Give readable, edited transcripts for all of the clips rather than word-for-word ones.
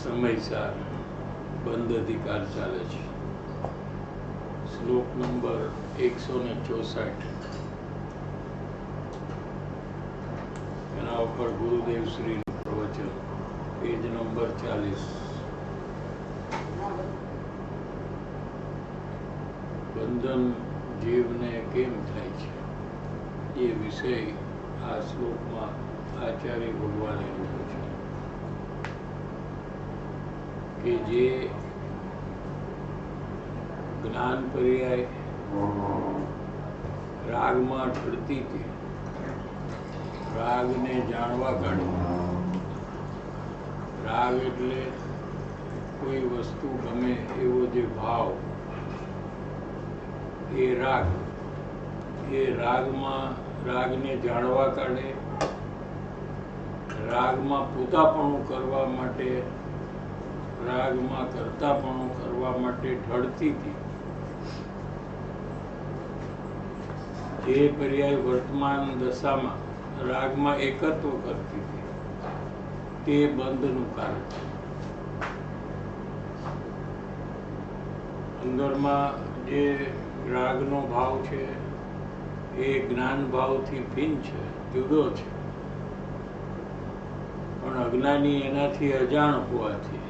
સમયસર બંધ અધિકાર ચાલે છે. શ્લોક નંબર 164 એના ઉપર ગુરુદેવ શ્રી પ્રવચન, પેજ નંબર 40. બંધન જીવને કેમ થાય છે એ વિષય આ શ્લોકમાં આચાર્ય ભગવાને લીધો છે કે જે જ્ઞાન પર્યાય રાગમાં ઢળતી હતી, રાગને જાણવા કાઢવું. રાગ એટલે કોઈ વસ્તુ ગમે એવો જે ભાવ, એ રાગ. એ રાગને જાણવા કાઢે, રાગમાં પોતાપણું કરવા માટે, રાગમાં કરતાપણું કરવા માટે ઢળતી હતી. જે પર્યાય વર્તમાન દશામાં રાગમાં એકત્વ કરતી હતી, તે બંધનું કારણ છે. અંદરમાં જે રાગનો ભાવ છે એ જ્ઞાન ભાવથી ભિન્ન છે, જુદો છે. પણ અજ્ઞાની એનાથી અજાણ હોવાથી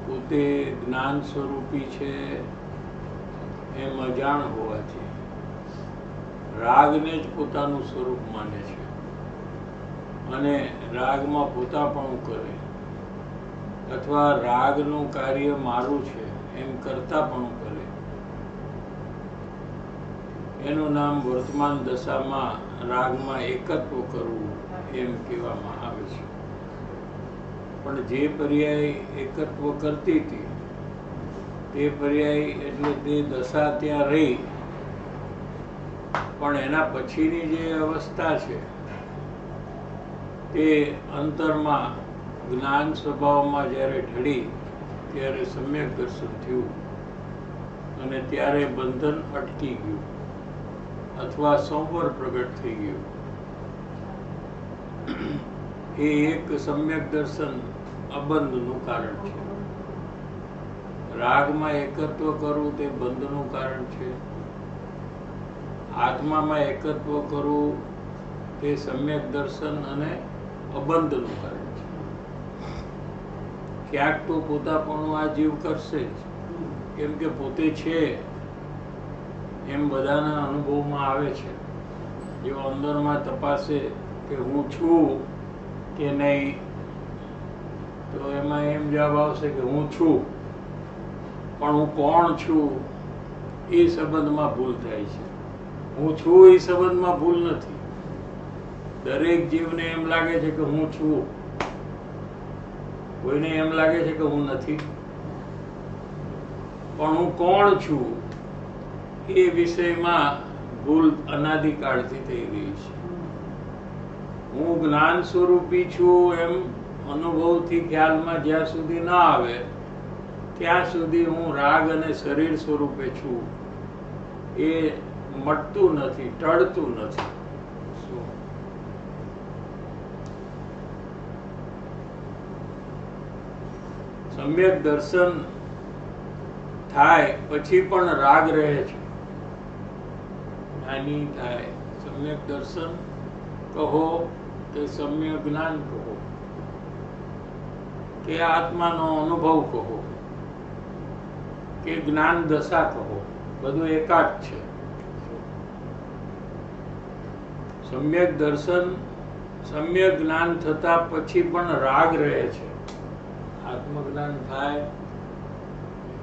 પોતે જ્ઞાન સ્વરૂપી છે એમ અજાણ હોવાથી રાગને જ પોતાનું સ્વરૂપ માને છે અને રાગમાં પોતાપણું કરે અથવા રાગનું કાર્ય મારું છે એમ કરતાપણું કરે. એનું નામ વર્તમાન દશામાં રાગમાં એકત્વ કરવું એમ કહેવામાં આવે છે. પણ જે પર્યાય એકત્વ કરતી હતી તે પર્યાય એટલે તે દશા ત્યાં રહી, પણ એના પછીની જે અવસ્થા છે તે અંતરમાં જ્ઞાન સ્વભાવમાં જ્યારે ઢળી ત્યારે સમ્યક દર્શન થયું અને ત્યારે બંધન અટકી ગયું અથવા સંવર પ્રગટ થઈ ગયું. એ એક સમ્યક દર્શન અબંધનું કારણ છે. રાગમાં એકત્વ કરવું તે બંધનું કારણ છે. આત્મામાં એકત્વ કરવું તે સમ્યક દર્શન અને અબંધનું કારણ છે. ક્યાંક તો પોતાપણું આ જીવ કરશે જ, કેમ કે પોતે છે એમ બધાના અનુભવમાં આવે છે. જો અંદરમાં તપાસે કે હું છું કે નહીં, તો એમાં એમ જવાબ આવશે કે હું છું, પણ હું કોણ છું એ સંબંધમાં ભૂલ થાય છે. હું છું એ સંબંધમાં ભૂલ નથી. દરેક જીવને એમ લાગે છે કે હું છું, કોઈને એમ લાગે છે કે હું નથી. પણ હું કોણ છું એ વિષયમાં ભૂલ અનાદિકાળથી થઈ રહી છે. હું જ્ઞાન સ્વરૂપી છું એમ અનુભવથી ખ્યાલમાં જ્યાં સુધી ના આવે ત્યાં સુધી હું રાગ અને શરીર સ્વરૂપે છું એ મટતું નથી, ટળતું નથી. સમ્યક દર્શન થાય પછી પણ રાગ રહે છે. જ્ઞાની થાય, સમ્યક દર્શન કહો કે સમ્યક જ્ઞાન કહો કે આત્માનો અનુભવ કહો કે જ્ઞાન દશા કહો, બધું એકાદ છે. સમ્યક દર્શન, સમ્યક જ્ઞાન થતા પછી પણ રાગ રહે છે. આત્મજ્ઞાન થાય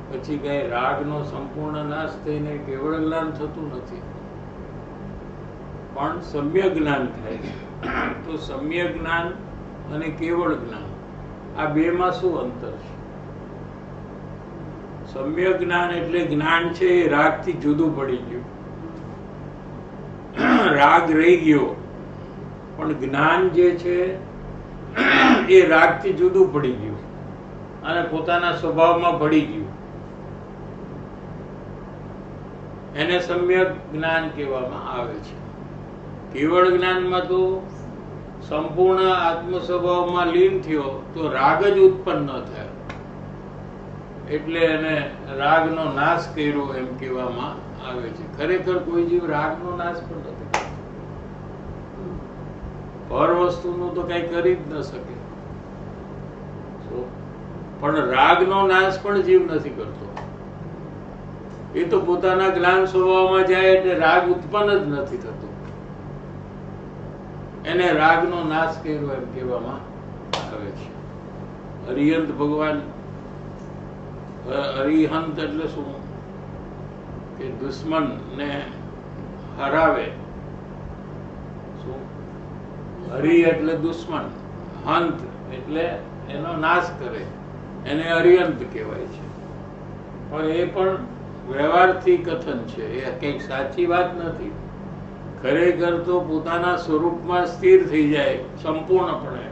પછી કઈ રાગનો સંપૂર્ણ નાશ થઈને કેવળ જ્ઞાન થતું નથી, પણ સમ્યક જ્ઞાન થાય. તો સમ્યક જ્ઞાન અને કેવળ જ્ઞાન આ બેમાં શું અંતર છે? સમ્યક જ્ઞાન એટલે જ્ઞાન છે એ રાગથી જુદું પડી ગયું, રાગ રહી ગયો, પણ જ્ઞાન જે છે એ રાગથી જુદું પડી ગયું અને પોતાના સ્વભાવમાં ભળી ગયું. એને સમ્યક જ્ઞાન કહેવામાં આવે છે. કેવળ જ્ઞાનમાં તો સંપૂર્ણ આત્મ સ્વભાવમાં લીન થયો તો રાગ જ ઉત્પન્ન ન થાય, એટલે એને રાગનો નાશ કર્યો એમ કહેવામાં આવે છે. ખરેખર કોઈ જીવ રાગનો નાશ પણ નથી કરતો. પર વસ્તુનું તો કઈ કરી જ ન શકે, પણ રાગનો નાશ પણ જીવ નથી કરતો. એ તો પોતાના જ્ઞાન સ્વભાવમાં જાય એટલે રાગ ઉત્પન્ન જ નથી થતો, એને રાગનો નાશ કર્યો એમ કહેવામાં આવે છે. અરિહંત ભગવાન, અરિહંત એટલે શું કે દુશ્મન ને હરાવે. શું? હરિ એટલે દુશ્મન, હંત એટલે એનો નાશ કરે, એને અરિહંત કહેવાય છે. પણ એ પણ વ્યવહારથી કથન છે, એ કંઈક સાચી વાત નથી. ખરેખર તો પોતાના સ્વરૂપમાં સ્થિર થઈ જાય સંપૂર્ણપણે,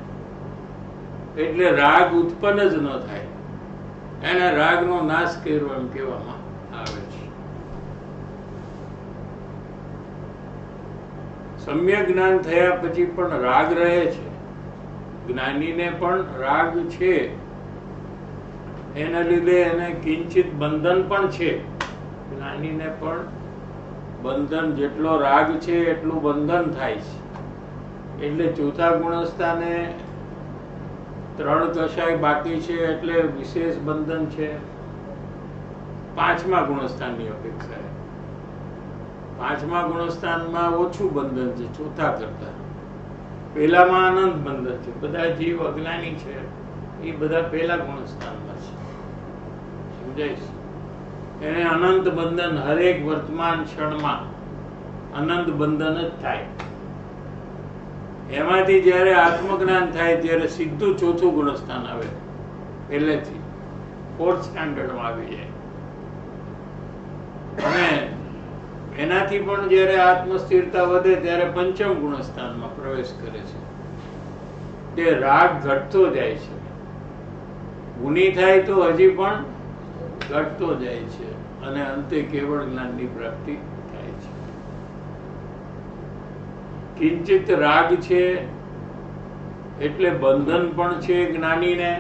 એટલે રાગ ઉત્પન્ન જ ન થાય, એને રાગનો નાશ કર્યો એમ કહેવામાં આવે છે. સમ્યક જ્ઞાન થયા પછી પણ રાગ રહે છે. જ્ઞાનીને પણ રાગ છે, એના લીધે એને કિંચિત બંધન પણ છે. જ્ઞાનીને પણ બંધન, જેટલો રાગ છે એટલું બંધન થાય છે. એટલે ચોથા ગુણસ્થાને 3 કષાય બાકી છે એટલે વિશેષ બંધન છે. 5મા ગુણસ્થાનની અપેક્ષાએ 5મા ગુણસ્થાનમાં ઓછું બંધન છે ચોથા કરતા. પહેલામાં અનંત બંધન છે. બધા જીવ અજ્ઞાની છે એ બધા પહેલા ગુણસ્થાનમાં છે, સમજાય છે? એને અનંત બંધન હરેક વર્તમાન ક્ષણમાં અનંત બંધન જ થાય. એમાંથી જ્યારે આત્મજ્ઞાન થાય ત્યારે સીધું ચોથું ગુણસ્થાન આવે, પહેલેથી 4th સ્ટાન્ડર્ડમાં આવી જાય. અને એનાથી પણ જ્યારે આત્મસ્થિરતા વધે ત્યારે 5મ ગુણસ્થાનમાં પ્રવેશ કરે છે. તે રાગ ઘટતો જાય છે, ગુની થાય તો હજી પણ ઘટતો જાય છે, અને અંતે કેવળ જ્ઞાનની પ્રાપ્તિ થાય છે. કિંચિત રાગ છે એટલે બંધન પણ છે જ્ઞાનીને,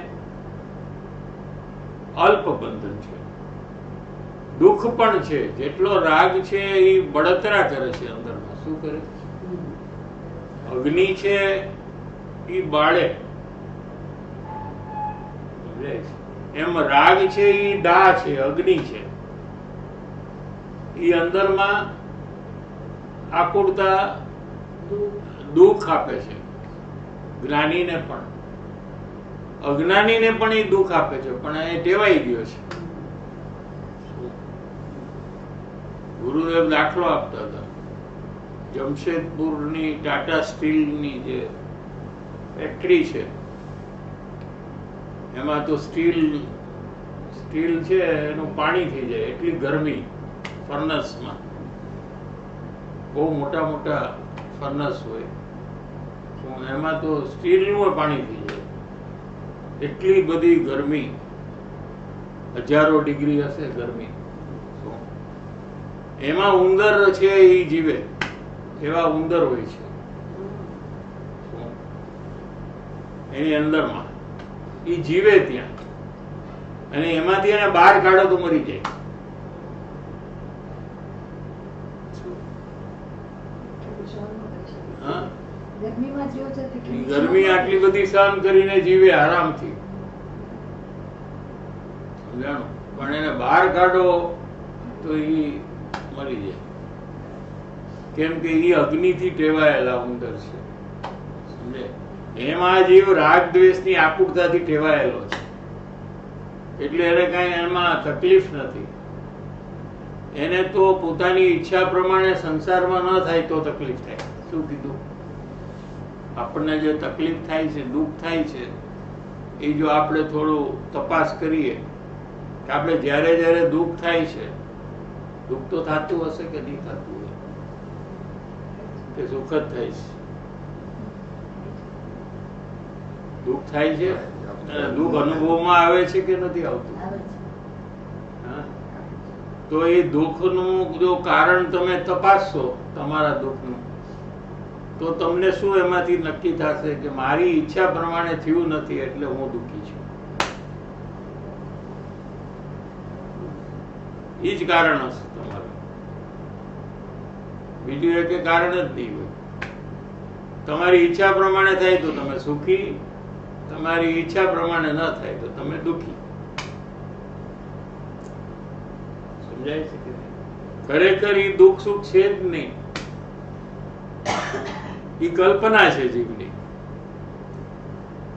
અલ્પ બંધન છે. દુઃખ પણ છે. જેટલો રાગ છે એ બળતરા કરે છે અંદરમાં. શું કરે? અગ્નિ છે એ બાળે, એમ રાગ છે એ દા છે, અગ્નિ છે. એ અંદરમાં આકુળતા, દુઃખ આપે છે. જ્ઞાનીને પણ, અજ્ઞાનીને પણ એ દુઃખ આપે છે, પણ એ ટેવાઈ ગયો છે. ગુરુદેવ દાખલો આપતા હતા, જમશેદપુરની ટાટા સ્ટીલની જે ફેક્ટરી છે એમાં તો સ્ટીલ છે એનું પાણી થઈ જાય એટલી ગરમી ફર્નસમાં. બહુ મોટા મોટા ફર્નસ હોય, એમાં તો સ્ટીલનું પાણી થઈ જાય, એટલી બધી ગરમી, 1000 ડિગ્રી હશે ગરમી. એમાં ઉંદર છે એ જીવે, એવા ઉંદર હોય છે એની અંદરમાં, એ જીવે ત્યાં, અને એમાંથી એને બહાર કાઢો તો મરી જાય. ગરમી આટલી બધી સહન કરીને જીવે આરામથી, સમજાણું? પણ એને બહાર કાઢો તો એ મરી જાય, કેમ કે એ અગ્નિથી ટેવાયેલા ઉંદર છે, સમજે? એમાં જીવ રાગ દ્વેષની આકુરતાથી ટેવાયેલો છે, એટલે એને કઈ એમાં તકલીફ નથી. એને તો પોતાની ઈચ્છા પ્રમાણે સંસારમાં ન થાય તો તકલીફ થાય. શું કીધું? આપણને જે તકલીફ થાય છે, દુઃખ થાય છે, એ જો આપણે થોડું તપાસ કરીએ કે આપણે જ્યારે જ્યારે દુઃખ થાય છે, દુઃખ તો થતું હશે કે નહીં થતું હોય, કે સુખ જ થાય છે? દુઃખ થાય છે, દુઃખ અનુભવમાં આવે છે કે નથી આવતું? તો એ દુઃખનું જો કારણ તમે તપાસશો, તમારા દુઃખનું, તો તમને શું એમાંથી નક્કી થશે કે મારી ઈચ્છા પ્રમાણે થયું નથી એટલે હું દુઃખી છું? એ જ કારણ હશે તમારું, બીજું એક કારણ જ નહીં હોય. તમારી ઈચ્છા પ્રમાણે થાય તો તમે સુખી, તમારી ઈચ્છા પ્રમાણે ન થાય તો તમે દુઃખી. સમજાય છે કે ખરેખર એ દુઃખ સુખ છે જ નહીં, એ કલ્પના છે જીવની.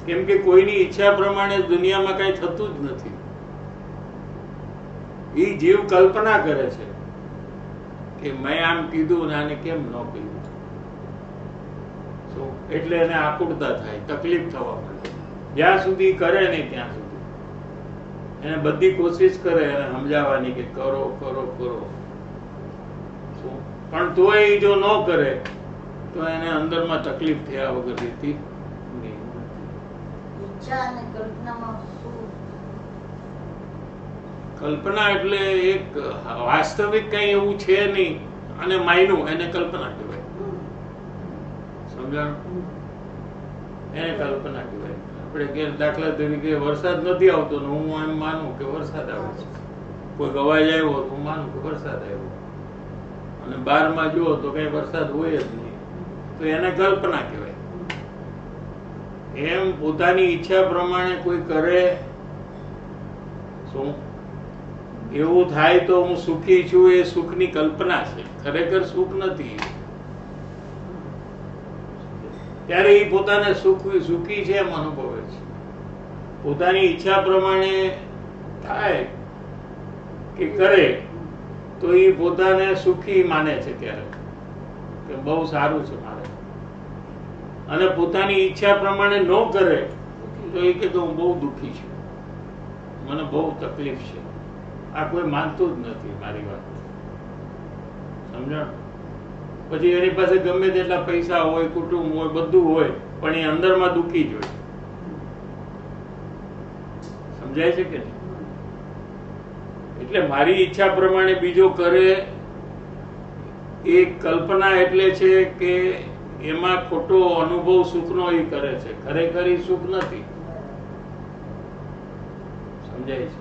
કેમ કે કોઈની ઈચ્છા પ્રમાણે દુનિયામાં કઈ થતું જ નથી. એ જીવ કલ્પના કરે છે કે મેં આમ કીધું ને આને કેમ ન કીધું, એટલે એને આકુળતા થાય, તકલીફ થવા માંડે. જ્યાં સુધી કરે નહીં ત્યાં સુધી એને બધી કોશિશ કરે એને સમજાવવાની કે કરો કરો કરો, પણ તોય જો ન કરે તો એને અંદરમાં તકલીફ થયા વગર રહેતી નહીં. કલ્પના એટલે એક વાસ્તવિક કઈ એવું છે નહીં અને માયનું, એને કલ્પના કહેવાય. સમજાણું? એને કલ્પના કહેવાય. આપણે કે દાખલા તરીકે વરસાદ નથી આવતો ને હું એમ માનું કે વરસાદ આવે છે, કોઈ અવાજ આવ્યો તો હું માનું કે વરસાદ આવ્યો, અને 12માં જુઓ તો કઈ વરસાદ હોય જ નહીં, તો એને કલ્પના કહેવાય. એમ પોતાની ઈચ્છા પ્રમાણે કોઈ કરે, શું એવું થાય તો હું સુખી છું, એ સુખની કલ્પના છે, ખરેખર સુખ નથી. ત્યારે એ પોતાને સુખી છે એમ અનુભવે છે. પોતાની ઈચ્છા પ્રમાણે થાય કે કરે તો એ પોતાને સુખી માને છે ત્યારે કે બહુ સારું છે મારે, અને પોતાની ઈચ્છા પ્રમાણે ન કરે તો એ કે હું બહુ દુઃખી છું, મને બહુ તકલીફ છે. આ કોઈ માનતું જ નથી મારી વાત. સમજણ? પછી એની પાસે ગમે તેટલા પૈસા હોય, કુટુંબ હોય, બધું હોય, પણ એ અંદરમાં દુઃખી જ હોય. સમજાય છે કે નહીં? એટલે મારી ઈચ્છા પ્રમાણે બીજો કરે એ કલ્પના એટલે છે કે એમાં ખોટો અનુભવ સુખનો એ કરે છે, ખરેખર એ સુખ નથી. સમજાય છે?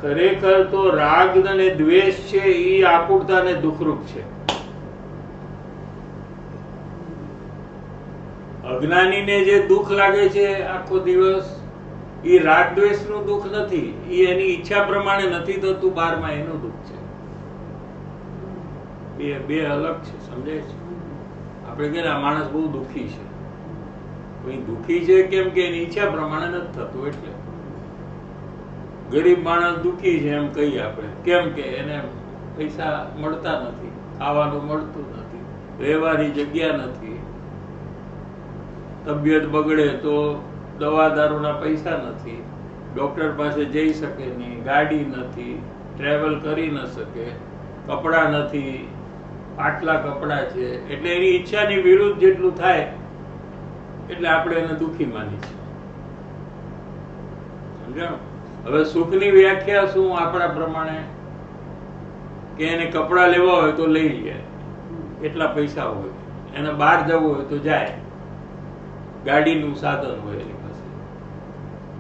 ખરેખર તો રાગ અને દ્વેષ છે એ આકુળતા ને દુઃખરૂપ છે. અજ્ઞાનીને જે દુઃખ લાગે છે આખો દિવસ, એ રાગ દ્વેષ નું દુઃખ નથી, એ એની ઈચ્છા પ્રમાણે નથી થતું 12માં એનું દુઃખ છે. બે અલગ છે. સમજાય છે? આપણે કે આ માણસ બહુ દુઃખી છે, દુઃખી છે કેમ કે એની ઈચ્છા પ્રમાણે નથી થતું. એટલે ગરીબ માણસ દુઃખી છે એમ કહીએ આપણે, કેમ કે એને પૈસા મળતા નથી, ખાવાનું મળતું નથી, રહેવાની જગ્યા નથી, તબિયત બગડે તો દવા દારૂના પૈસા નથી, ડોક્ટર પાસે જઈ શકે નહીં, ગાડી નથી, ટ્રેવલ કરી ન શકે, કપડાં નથી, આટલા કપડાં છે. એટલે એની ઈચ્છાની વિરુદ્ધ જેટલું થાય એટલે આપણે એને દુઃખી માની છે. સમજાણું? હવે સુખની વ્યાખ્યા શું આપણા પ્રમાણે? કે એને કપડાં લેવા હોય તો લઈ લે, એટલા પૈસા હોય, એને બહાર જવું હોય તો જાય, ગાડીનું સાધન હોય એની પાસે,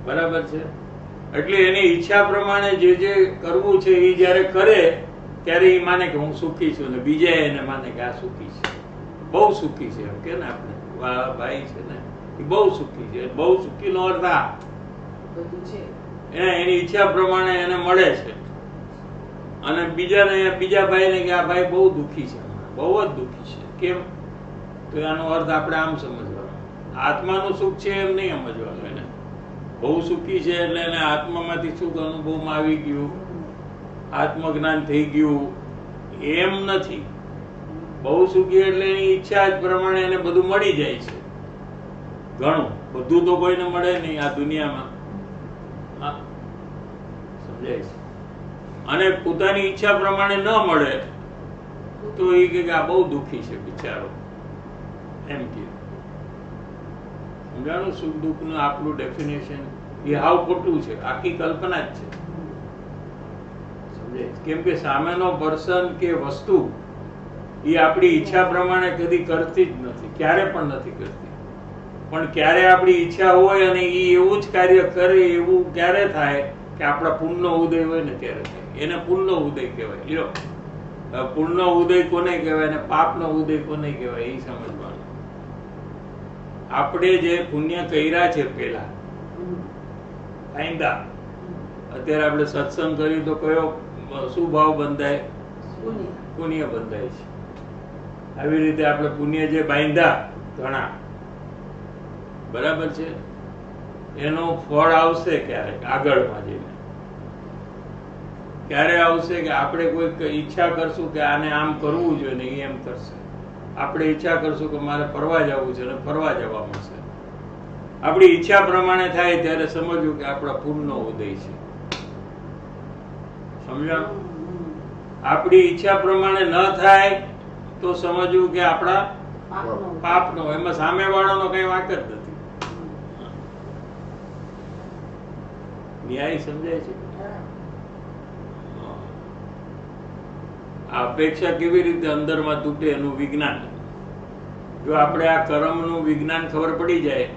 બરાબર છે? એટલે એની ઈચ્છા પ્રમાણે જે જે કરવું છે એ જયારે કરે ત્યારે એ માને કે હું સુખી છું, ને બીજા એને માને કે આ સુખી છે, બહુ સુખી છે. એમ કે ને આપણે ભાઈ છે ને એ બહુ સુખી છે. બહુ સુખી નો અર્થ આ બધું છે, એની ઈચ્છા પ્રમાણે એને મળે છે. અને બીજા ભાઈને કે આ ભાઈ બહુ દુઃખી છે, બહુ જ દુઃખી છે. કેમ? તો એનો અર્થ આપણે આમ સમજવાનો, આત્માનું સુખ છે એમ નહીં સમજવાનું. એને બહુ સુખી છે એટલે એને આત્મામાંથી સુખ અનુભવમાં આવી ગયું, આત્મજ્ઞાન થઈ ગયું, એમ નથી. બહુ સુખી એટલે એની ઈચ્છા જ પ્રમાણે એને બધું મળી જાય છે. ઘણું બધું તો કોઈને મળે નહીં આ દુનિયામાં. સમજાય છે? અને પોતાની ઈચ્છા પ્રમાણે ન મળે તો એ કે આ બહુ દુઃખી છે બિચારો, એમ કે. સમજાણું? સુખ દુઃખ નું આપણું ડેફિનેશન એ હાવ ખોટું છે, આખી કલ્પના જ છે. સમજાય? કેમ કે સામેનો પર્સન કે વસ્તુ એ આપણી ઈચ્છા પ્રમાણે કદી કરતી જ નથી, ક્યારે પણ નથી કરતી. પણ ક્યારે આપણી ઈચ્છા હોય અને એ એવું જ કાર્ય કરે, એવું ક્યારે થાય કે આપણા પુણ્યનો ઉદય હોય ને ત્યારે થાય. એને પુણ્યનો ઉદય કહેવાય. લ્યો, પુણ્યનો ઉદય કોને કહેવાય અને પાપનો ઉદય કોને કહેવાય એ સમજવાનું. આપણે જે પુણ્ય કર્યા છે પેલા આઈંદા, અત્યારે આપણે સત્સંગ કર્યું તો કયો શું ભાવ બંધાય? પુણ્ય બંધાય છે. આવી રીતે આપણે પુણ્ય જે બાંધ્યા ઘણા, બરાબર છે, એનું ફળ આવશે ક્યારેક આગળમાં જઈને. ક્યારે આવશે કે આપણે કોઈક ઈચ્છા કરશું કે આને આમ કરવું જોઈએ ને એ એમ કરશે. આપણે ઈચ્છા કરશું કે મારે ફરવા જવું છે અને ફરવા જવા મળશે. આપણી ઈચ્છા પ્રમાણે થાય ત્યારે સમજવું કે આપણા પુણ્યનો ઉદય છે. સમજ્યા? આપણી ઈચ્છા પ્રમાણે ન થાય તો સમજવું કે આપણા પાપનો. એમાં સામેવાળાનો કઈ વાંક જ નથી. ન્યાય સમજાય છે? આ અપેક્ષા કેવી રીતે અંદરમાં તૂટે એનું વિજ્ઞાન. જો આપણે આ કર્મનું વિજ્ઞાન ખબર પડી જાય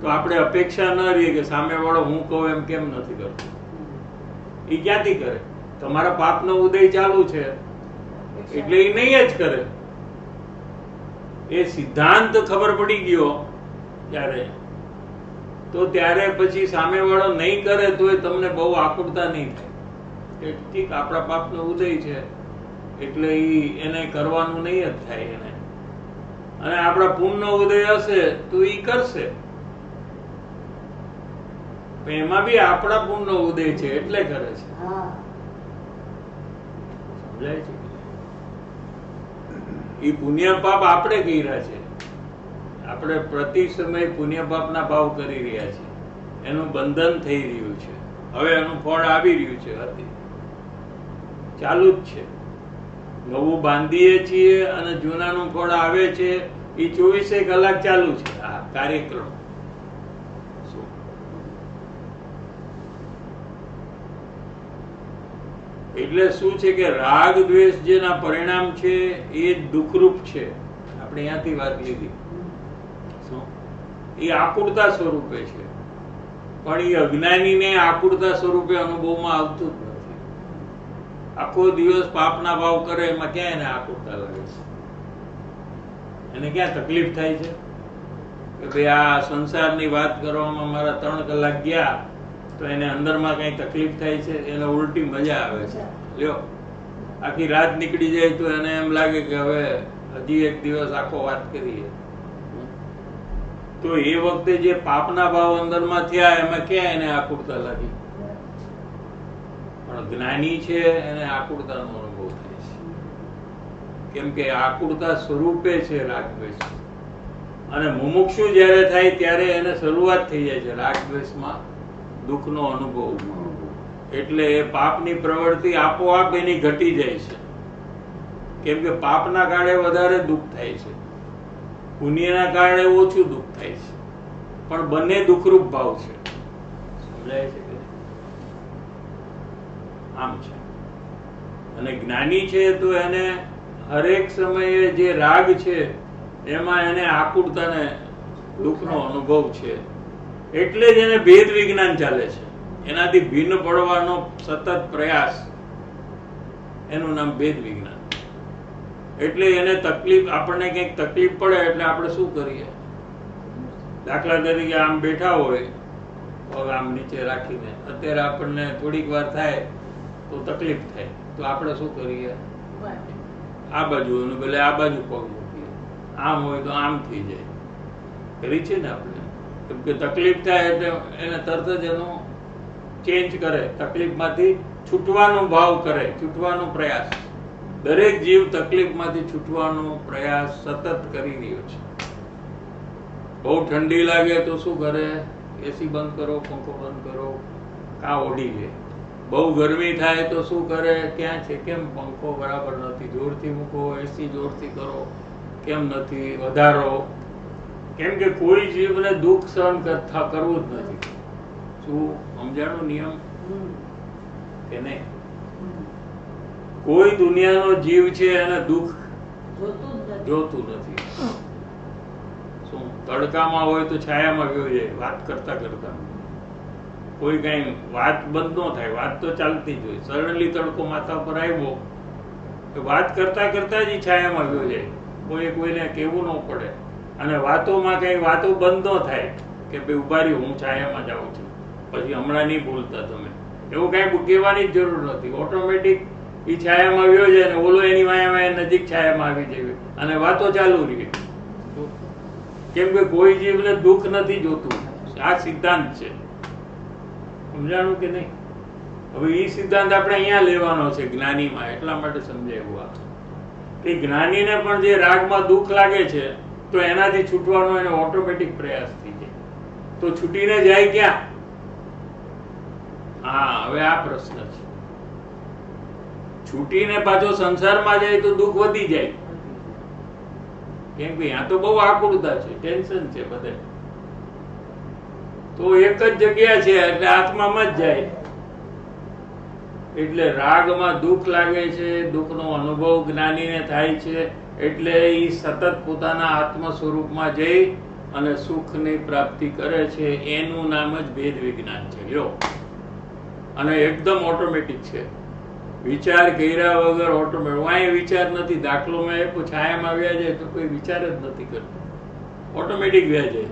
તો આપણે અપેક્ષા ન રહીએ કે સામેવાળો હું કહું એમ કેમ નથી કરતો. એ ક્યાંથી કરે? તમારા પાપનો ઉદય ચાલુ છે એટલે એ નહીં જ કરે. એ સિદ્ધાંત ખબર પડી ગયો ત્યારે, તો ત્યારે પછી સામેવાળો નહીં કરે તો એ તમને બહુ આકુરતા નહીં થાય. ઠીક, આપણા પાપનો ઉદય છે એટલે એને કરવાનું નહીં જ થાય એને. અને આપણા પુણ્યનો ઉદય હશે તો એ કરશે. પણ એમાં બી આપણા પુણ્યનો ઉદય છે એટલે કરે છે. સમજાય છે? એ પુણ્ય પાપ આપણે કર્યા છે. આપણે પ્રતિ સમય પુણ્ય પાપના ભાવ કરી રહ્યા છીએ. એનું બંધન થઈ રહ્યું છે. હવે એનું ફળ આવી રહ્યું છે. ચાલુ જ છે. નવું બાંધીએ છીએ અને જૂનાનું ફળ આવે છે. એ 24 કલાક ચાલુ છે આ કાર્યક્રમ. એટલે શું છે કે રાગ દ્વેષ જેના પરિણામ છે એ દુઃખરૂપ છે. આપણે અહીંયાથી વાત લીધી. એ આકુરતા સ્વરૂપે છે, પણ એ અજ્ઞાનીને આકુરતા સ્વરૂપે અનુભવમાં આવતું જ નથી. આખો દિવસ પાપના ભાવ કરે એમાં ક્યાં એને આકુરતા લાગે છે? એને ક્યાં તકલીફ થાય છે કે ભાઈ આ સંસારની વાત કરવામાં મારા 3 કલાક ગયા તો એને અંદરમાં કઈ તકલીફ થાય છે? એને ઉલટી મજા આવે છે. લ્યો, આખી રાત નીકળી જાય તો એને એમ લાગે કે હવે હજી એક દિવસ આખો વાત કરીએ. તો એ વખતે જે પાપના ભાવ અંદરમાં થયા એમાં ક્યાં એને આકુરતા લાગી? પણ જ્ઞાની છે એને આકુરતાનો અનુભવ થાય છે. કેમ કે આકુરતા સ્વરૂપે છે રાગદ્વેષ. અને મુમુક્ષુ જ્યારે થાય ત્યારે એને શરૂઆત થઈ જાય છે રાગદ્વેષમાં દુઃખનો અનુભવ. એટલે એ પાપની પ્રવૃત્તિ આપોઆપ એની ઘટી જાય છે. કેમ કે પાપના કારણે વધારે દુઃખ થાય છે, પુણ્યના કારણે ઓછું દુઃખ થાય છે. પણ બંને દુઃખરૂપ ભાવ છે. સમજાય છે કે આમ છે? અને જ્ઞાની છે તો એને હરેક સમયે જે રાગ છે એમાં એને આકુરતાને દુઃખનો અનુભવ છે. એટલે જ એને ભેદ વિજ્ઞાન ચાલે છે. એનાથી ભિન્ન પડવાનો સતત પ્રયાસ, એનું નામ ભેદ વિજ્ઞાન. એટલે એને તકલીફ, આપણને કંઈક તકલીફ પડે એટલે આપણે શું કરીએ? દાખલા તરીકે આમ બેઠા હોય પગ આમ નીચે રાખીને, અત્યારે આપણને થોડીક વાર થાય તો તકલીફ થાય તો આપણે શું કરીએ? આ બાજુ ભલે આ બાજુ પગ મૂકીએ. આમ હોય તો આમ થઈ જાય. કરી છે ને આપણે? કેમ કે તકલીફ થાય એટલે એને તરત જ એનો ચેન્જ કરે, તકલીફમાંથી છૂટવાનો ભાવ કરે, છૂટવાનો પ્રયાસ. દરેક જીવ તકલીફમાંથી છૂટવાનો પ્રયાસ સતત કરી રહ્યો છે. બહુ ઠંડી લાગે તો શું કરે? એસી બંધ કરો, પંખો બંધ કરો, કાં ઓઢી લે. બહુ ગરમી થાય તો શું કરે? ક્યાં છે? કેમ પંખો બરાબર નથી? જોરથી મૂકો, એસી જોરથી કરો, કેમ નથી? વધારો. કેમ કે કોઈ જીવને દુઃખ સહન કરવું જ નથી. શું સમજાણો નિયમ કે નહીં? કોઈ દુનિયાનો જીવ છે એને દુઃખ જોતું જ નથી. જોતું નથી. શું તડકામાં હોય તો છાયામાં ગયો જાય વાત કરતા કરતા. કોઈ કઈ વાત બંધ ન થાય, વાત તો ચાલતી જ હોય. સડનલી તડકો માથા પર આવ્યો તો વાત કરતા કરતા જ ઈ છાયામાં ગયો જાય. કોઈને કહેવું ન પડે. અને વાતોમાં કઈ વાતો બંધ ન થાય કે ભાઈ ઉભા રહ્યો હું છાયામાં જાઉં છું, પછી હમણાં નહીં બોલતા તમે, એવું કઈ કહેવાની જ જરૂર નથી. ઓટોમેટિક ઈ છાયામાં આવ્યો જાય ને ઓલો એની વાયા નજીક છાયામાં આવી જાય અને વાતો ચાલુ રહી. કેમ કે કોઈ જીવને દુઃખ નથી જોતું. આ સિદ્ધાંત છે. સમજાણું કે નહીં? હવે ઈ સિદ્ધાંત આપણે અહીંયા લેવાનો છે જ્ઞાનીમાં, એટલા માટે સમજાવ્યું. આ કે જ્ઞાનીને પણ જે રાગમાં દુઃખ લાગે છે તો એનાથી છૂટવાનો એને ઓટોમેટિક પ્રયાસ થઈ જાય. તો છૂટીને જાય ક્યાં? હા, હવે આ પ્રશ્ન છે. છૂટીને પાછો સંસારમાં જાય તો દુઃખ વધી જાય. કેમ કે ત્યાં તો બહુ આકુળતા છે, ટેન્શન છે બધે. તો એક જ જગ્યા છે એટલે આત્મામાં જ જાય. એટલે રાગમાં દુઃખ લાગે છે, દુઃખનો અનુભવ જ્ઞાનીને થાય છે, એટલે એ સતત પોતાના આત્મ સ્વરૂપમાં જઈ અને સુખની પ્રાપ્તિ કરે છે. એનું નામ જ ભેદ વિજ્ઞાન છે. લ્યો, અને એકદમ ઓટોમેટિક છે. વિચાર કર્યા વગર ઓટોમેટિક. વાંય વિચાર નથી. દાખલો મેં આપ્યો, છાયામાં વ્યા જાય તો કોઈ વિચાર જ નથી કરતો, ઓટોમેટિક વ્યા જાય.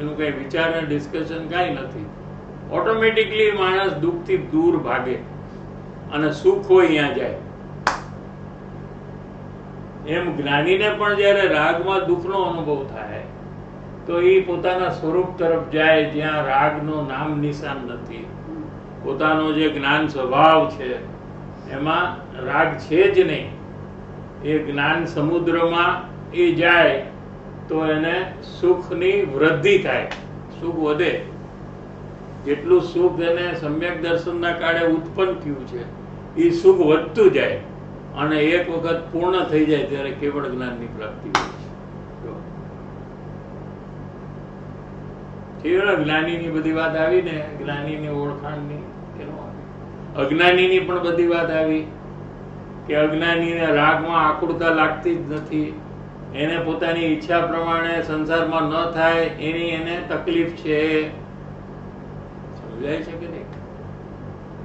એનું કઈ વિચાર ને ડિસ્કશન કઈ નથી. ઓટોમેટિકલી માણસ દુઃખથી દૂર ભાગે અને સુખ હોય ત્યાં જાય. એમ જ્ઞાનીને પણ જ્યારે રાગમાં દુઃખનો અનુભવ થાય તો એ પોતાના સ્વરૂપ તરફ જાય જ્યાં રાગનો નામ નિશાન નથી. પોતાનો જે જ્ઞાન સ્વભાવ છે એમાં રાગ છે જ નહીં. એ જ્ઞાન સમુદ્રમાં એ જાય તો એને સુખની વૃદ્ધિ થાય, સુખ વધે. જેટલું સુખ એને સમ્યક દર્શનના કાળે ઉત્પન્ન થયું છે એ સુખ વધતું જાય અને એક વખત પૂર્ણ થઈ જાય ત્યારે કેવળ જ્ઞાનની પ્રાપ્તિ હોય છે. જ્ઞાનીની બધી વાત આવી ને, જ્ઞાનીની ઓળખાણની. અજ્ઞાનીની પણ બધી વાત આવી કે અજ્ઞાનીને રાગમાં આકુળતા લાગતી જ નથી. એને પોતાની ઈચ્છા પ્રમાણે સંસારમાં ન થાય એની એને તકલીફ છે. સમજાય છે કે નહીં?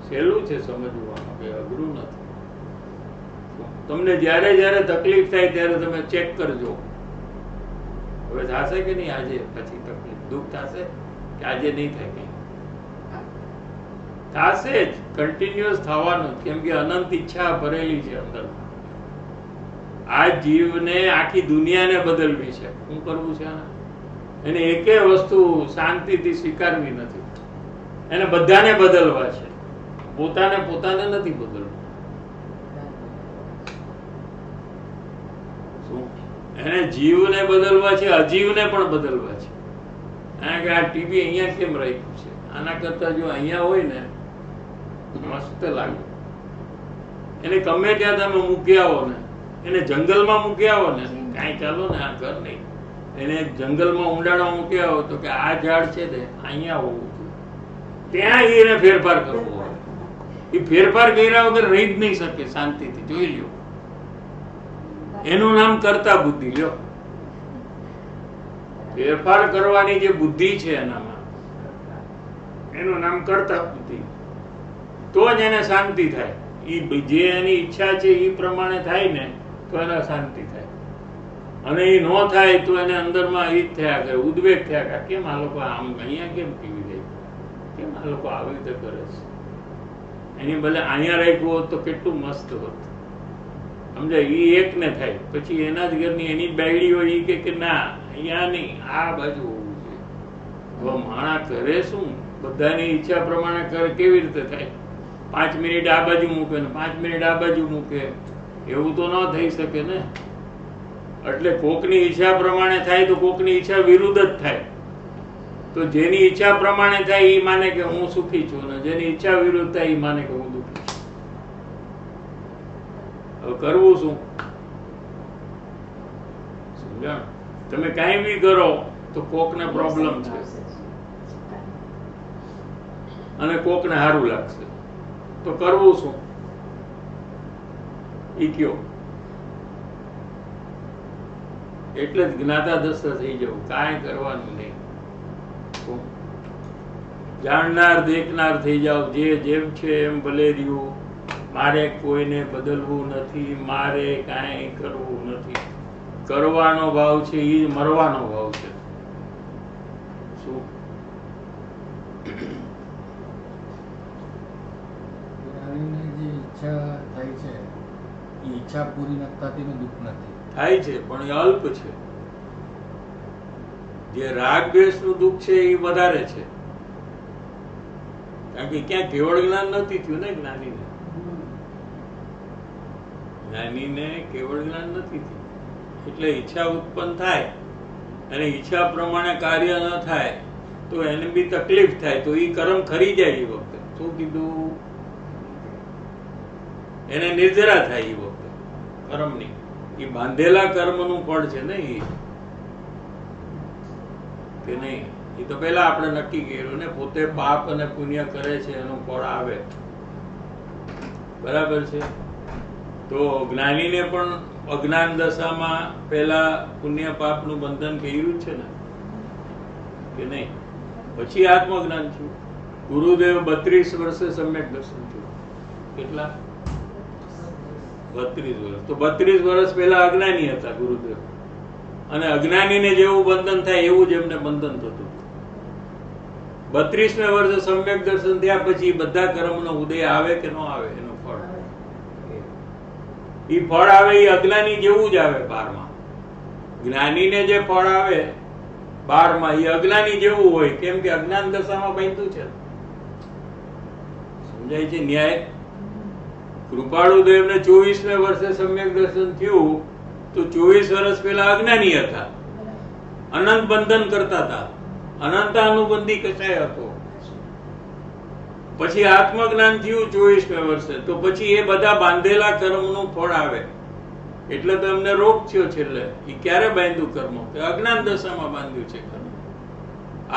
સહેલું છે સમજવાનું, કે અઘરું નથી. તમને જ્યારે જ્યારે તકલીફ થાય ત્યારે તમે ચેક કરજો, હવે થશે કે નહીં આજે, પછી તકલીફ દુઃખ થશે કે આજે નહીં થાય? કઈ થશે જ, કન્ટિન્યુઅસ થવાનું. કેમ કે અનંત ઈચ્છા ભરેલી છે અંદર. આ જીવને આખી દુનિયાને બદલવી છે. શું કરવું છે? એને એકે વસ્તુ શાંતિથી સ્વીકારવી નથી. એને બધાને બદલવા છે, પોતાને નથી બદલવું. એને જીવને બદલવા છે, અજીવને પણ બદલવા છે. કારણ કે આ ટીવી અહીંયા કેમ રાખ્યું છે? આના કરતા જો અહીંયા હોય ને મસ્ત લાગે. એને ગમે ત્યાં તમે મૂકી આવો ને, એને જંગલમાં મૂકી આવો ને, કાંઈ ચાલો ને આ ઘર નહીં, એને જંગલમાં ઊંડાણમાં મૂકી આવો તો કે આ ઝાડ છે ને અહીંયા હોવું જોઈએ, ત્યાં એને ફેરફાર કરવો હોય. એ ફેરફાર કર્યા વગર રહી જ નહીં શકે શાંતિથી. જોઈ લ્યો, એનું નામ કરતા બુદ્ધિ. લ્યો, ફેરફાર કરવાની જે બુદ્ધિ છે એનામાં, એનું નામ કરતા બુદ્ધિ. તો જ એને શાંતિ થાય. જે એની ઈચ્છા છે એ પ્રમાણે થાય ને તો એને શાંતિ થાય. અને એ ન થાય તો એને અંદરમાં ઈ જ થયા કરે, ઉદ્વેગ થયા કરે. કેમ આ લોકો આમ અહીંયા કેમ પીવી જાય? કેમ આ લોકો આવી રીતે કરે છે? એની ભલે અહીંયા રાખ્યું હોત તો કેટલું મસ્ત હોત. સમજાય? એ એક ને થાય, પછી એના જ ઘરની એની જ બાયડી હોય એ કે ના અહીંયા નહીં, આ બાજુ હોવું જોઈએ. હવે માણા કરે શું? બધાની ઈચ્છા પ્રમાણે કરે. કેવી રીતે થાય? 5 મિનિટ આ બાજુ મૂકે ને 5 મિનિટ આ બાજુ મૂકે, એવું તો ન થઈ શકે ને. એટલે કોકની ઈચ્છા પ્રમાણે થાય તો કોકની ઈચ્છા વિરુદ્ધ જ થાય. તો જેની ઈચ્છા પ્રમાણે થાય એ માને કે હું સુખી છું, ને જેની ઈચ્છા વિરુદ્ધ થાય એ માને કે હું દુઃખી છું. હવે કરવું શું? સમજાણ? તમે કાંઈ બી કરો તો કોકને પ્રોબ્લેમ છે અને કોકને સારું લાગશે. તો કરવું શું ઈ કયો? એટલે જ જ્ઞાતા દશા થઈ જવું, કાંઈ કરવાનું નહીં, જાણનાર દેખનાર થઈ જાવ, જે જેમ છે એમ ભલે રહ્યું, મારે કોઈને બદલવું નથી, મારે કાંઈ કરવું નથી. કરવાનો ભાવ છે એ મરવાનો ભાવ છે. શું જે ઈચ્છા થાય છે એ ઈચ્છા પૂરી નથી થતી નું દુઃખ નથી થાય છે, પણ એ અલ્પ છે. જે રાગ દ્વેષનું દુઃખ છે એ વધારે છે, કારણ કે ક્યાં કેવળ જ્ઞાન નથી થયું ને જ્ઞાનીને. જ્ઞાનીને કેવળ જ્ઞાન નથી થયું, એટલે ઈચ્છા ઉત્પન્ન થાય અને ઈચ્છા પ્રમાણે કાર્ય ન થાય તો એને બી તકલીફ થાય, તો એ કર્મ ખરી જાય. એ વખતે શું કીધું? એને નિર્જરા થાય એ વખતે કર્મની. એ બાંધેલા કર્મનું ફળ છે ને એ, કે નહીં? એ તો પહેલા આપણે નક્કી કર્યું ને, પોતે પાપ અને પુણ્ય કરે છે એનું ફળ આવે. બરાબર છે? તો જ્ઞાનીને પણ અજ્ઞાન દશામાં પહેલા પુણ્ય પાપનું બંધન કર્યું છે ને, કે નહીં? પછી આત્મજ્ઞાન થયું. ગુરુદેવ 32 વર્ષે સમ્યક દર્શન થયું. કેટલા? 32 વર્ષ. તો 32 વર્ષ પહેલા અજ્ઞાની હતા ગુરુદેવ, અને અજ્ઞાનીને જેવું બંધન થાય એવું જ એમને બંધન થતું. 32મે વર્ષે સમ્યક દર્શન થયા પછી બધા કર્મનો ઉદય આવે કે ન આવે, એનું ફળ, એ ફળ આવે એ અજ્ઞાની જેવું જ આવે 12માં. જ્ઞાનીને જે ફળ આવે 12માં એ અજ્ઞાની જેવું હોય, કેમ કે અજ્ઞાન દશામાં બાંધ્યું છે. સમજાય છે ન્યાય? કૃપાળુદેવને 24મે વર્ષે સમ્યક દર્શન થયું તો 24 વર્ષ પહેલા અજ્ઞાની હતા, અનંત બંધન કરતા હતા, અનંત અનુબંધી કસાય હતો. પછી આત્મજ્ઞાન થયું 24મે વર્ષે, તો પછી એ બધા બાંધેલા કર્મનું ફળ આવે. એટલે તો એમને રોગ થયો છેલ્લે. એ ક્યારે બાંધ્યું કર્મ? અજ્ઞાન દશામાં બાંધ્યું છે કર્મ.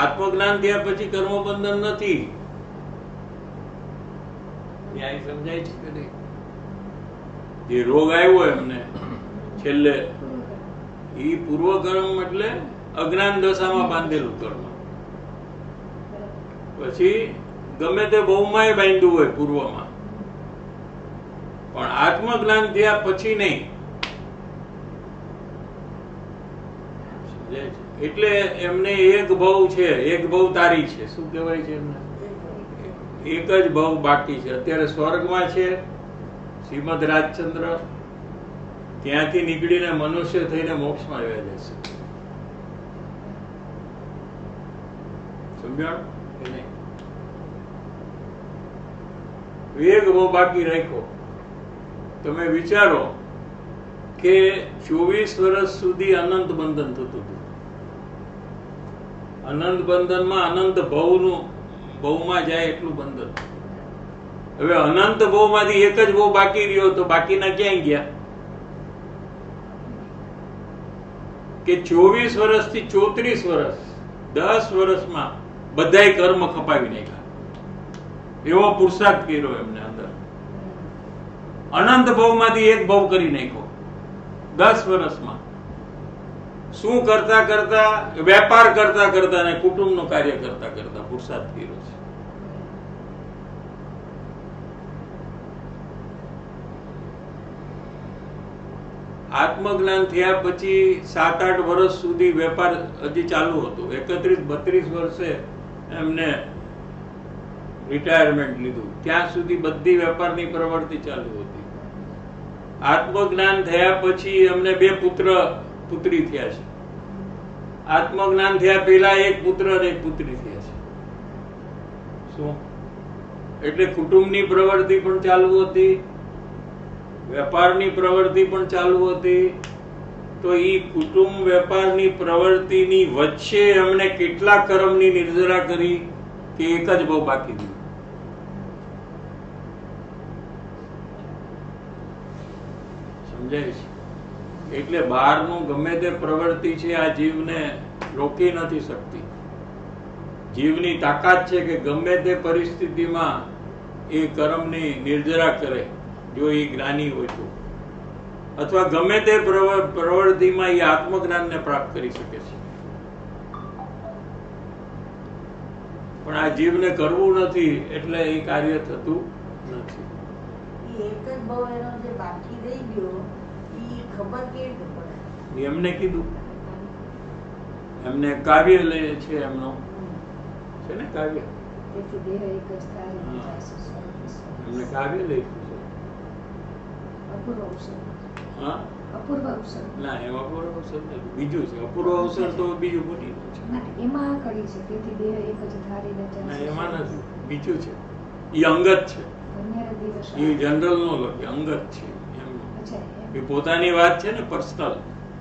આત્મજ્ઞાન થયા પછી કર્મ બંધન નથી. ન્યાય સમજાય છે કે નહીં? જે રોગ આવ્યો એમને છેલ્લે, એ પૂર્વ કર્મ એટલે અજ્ઞાન દશામાં બાંધેલું કર્મ. પછી ગમે તે બહુમાં બાંધ્યું હોય પૂર્વમાં, પણ આત્મજ્ઞાન થયા પછી નહીં. એટલે એમને એક ભવ છે, એક ભવ તારી છે. શું કહેવાય છે એમને? એક જ ભવ બાકી છે. અત્યારે સ્વર્ગમાં છે શ્રીમદ રાજચંદ્ર, ત્યાંથી નીકળીને મનુષ્ય થઈને મોક્ષમાં આવ્યા જશે. સમજણ કે નહીં? એક ભવ બાકી રાખ્યો. તમે વિચારો કે 24 વર્ષ સુધી અનંત બંધન થતું હતું. અનંત બંધનમાં અનંત ભવનું, ભવમાં જાય એટલું બંધન. હવે અનંત ભવમાંથી એક જ ભવ બાકી રહ્યો, તો બાકીના ક્યાંય ગયા? કે 24 વર્ષથી 34 વર્ષ, 10 વર્ષમાં બધાય કર્મ ખપાવી નાખ્યા. એવો પુરુષાર્થ કર્યો એમને અંદર. અનંત ભવમાંથી એક ભવ કરી નાખ્યો 10 વર્ષમાં. શું કરતા કરતા? વેપાર કરતા કરતા અને કુટુંબનું કાર્ય કરતા કરતા પુરુષાર્થ કર્યો છે. આત્મજ્ઞાન થયા પછી 7-8 વર્ષ સુધી વેપાર હજી ચાલુ હતો. 31-32 વર્ષે એમને રિટાયરમેન્ટ લીધું. ત્યાં સુધી બધી વેપારની પ્રવૃત્તિ ચાલુ હતી. આત્મજ્ઞાન થયા પછી એમને 2 પુત્ર પુત્રી થયા છે. આત્મજ્ઞાન થયા પહેલા 1 પુત્ર અને 1 પુત્રી થયા છે. શું? એટલે કુટુંબની પ્રવૃત્તિ પણ ચાલુ હતી, વેપારની પ્રવૃત્તિ પણ ચાલુ હતી. તો એ કુટુંબ વેપારની પ્રવૃત્તિની વચ્ચે એમણે કેટલા કર્મની નિર્જરા કરી કે એક જ બહુ બાકી દીધું. સમજાય છે? એટલે બહારનું ગમે તે પ્રવૃત્તિ છે આ જીવને રોકી નથી શકતી. જીવની તાકાત છે કે ગમે તે પરિસ્થિતિમાં એ કર્મની નિર્જરા કરે જો એ જ્ઞાની હોય તો, અથવા ગમે તે પ્રવૃત્તિમાં એ આત્મજ્ઞાનને પ્રાપ્ત કરી શકે છે. પણ આ જીવને કરવું નથી એટલે એ કાર્ય થતું નથી. એક જ ભાવ એનો જે બાકી રહી ગયો એ ખબર કેવી રીતે પડે? એમને કીધું, એમને કાવ્ય લે છે, એમનો છે ને કાવ્ય, તેથી દેહ એક જ થાય, જાય છે સ્વર્ગ. એમને કાવ્ય લખ્યું છે. અપૂર્વ અવસર. હા, અપૂર્વ અવસર. ના એમ અપૂર્વ અવસર નથી, બીજું છે. અપૂર્વ અવસર તો બીજું બની ગયું છે. ના, એમાં કરી છે તેથી દેહ એક જ ધારીને જાય ના છે એમાં સ્વર્ગ. નથી, બીજું છે. એ અંગત છે, અન્યરે દિવસ એ જનરલ નો લખે, અંગત છે એમ. અચ્છા, એમ. એ પોતાની વાત છે ને, પર્સનલ.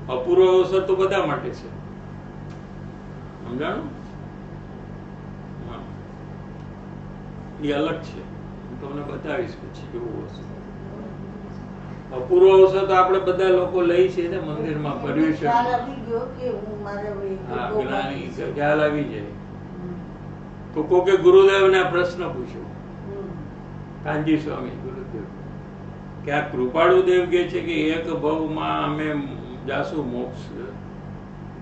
અપૂર્વ અવસર તો બધા માટે છે, સમજાણું? હા, એ અલગ છે, હું તમને બતાવીશ પછી કેવું હશે. અપૂર્વ અવસર તો આપણે બધા લોકો લઈ છે ને મંદિરમાં ખ્યાલ પર્યુષણ. આવી ગયો કે હું મારે હવે એક હા, ભાવ જ્ઞાની બાકી છે. ખ્યાલ આવી જાય. તો કોકે ગુરુદેવને આ પ્રશ્ન પૂછ્યો, કાનજી સ્વામી ગુરુદેવ કે આ કૃપાળુ દેવ કે છે કે એક ભવમાં અમે જાસુ મોક્ષ,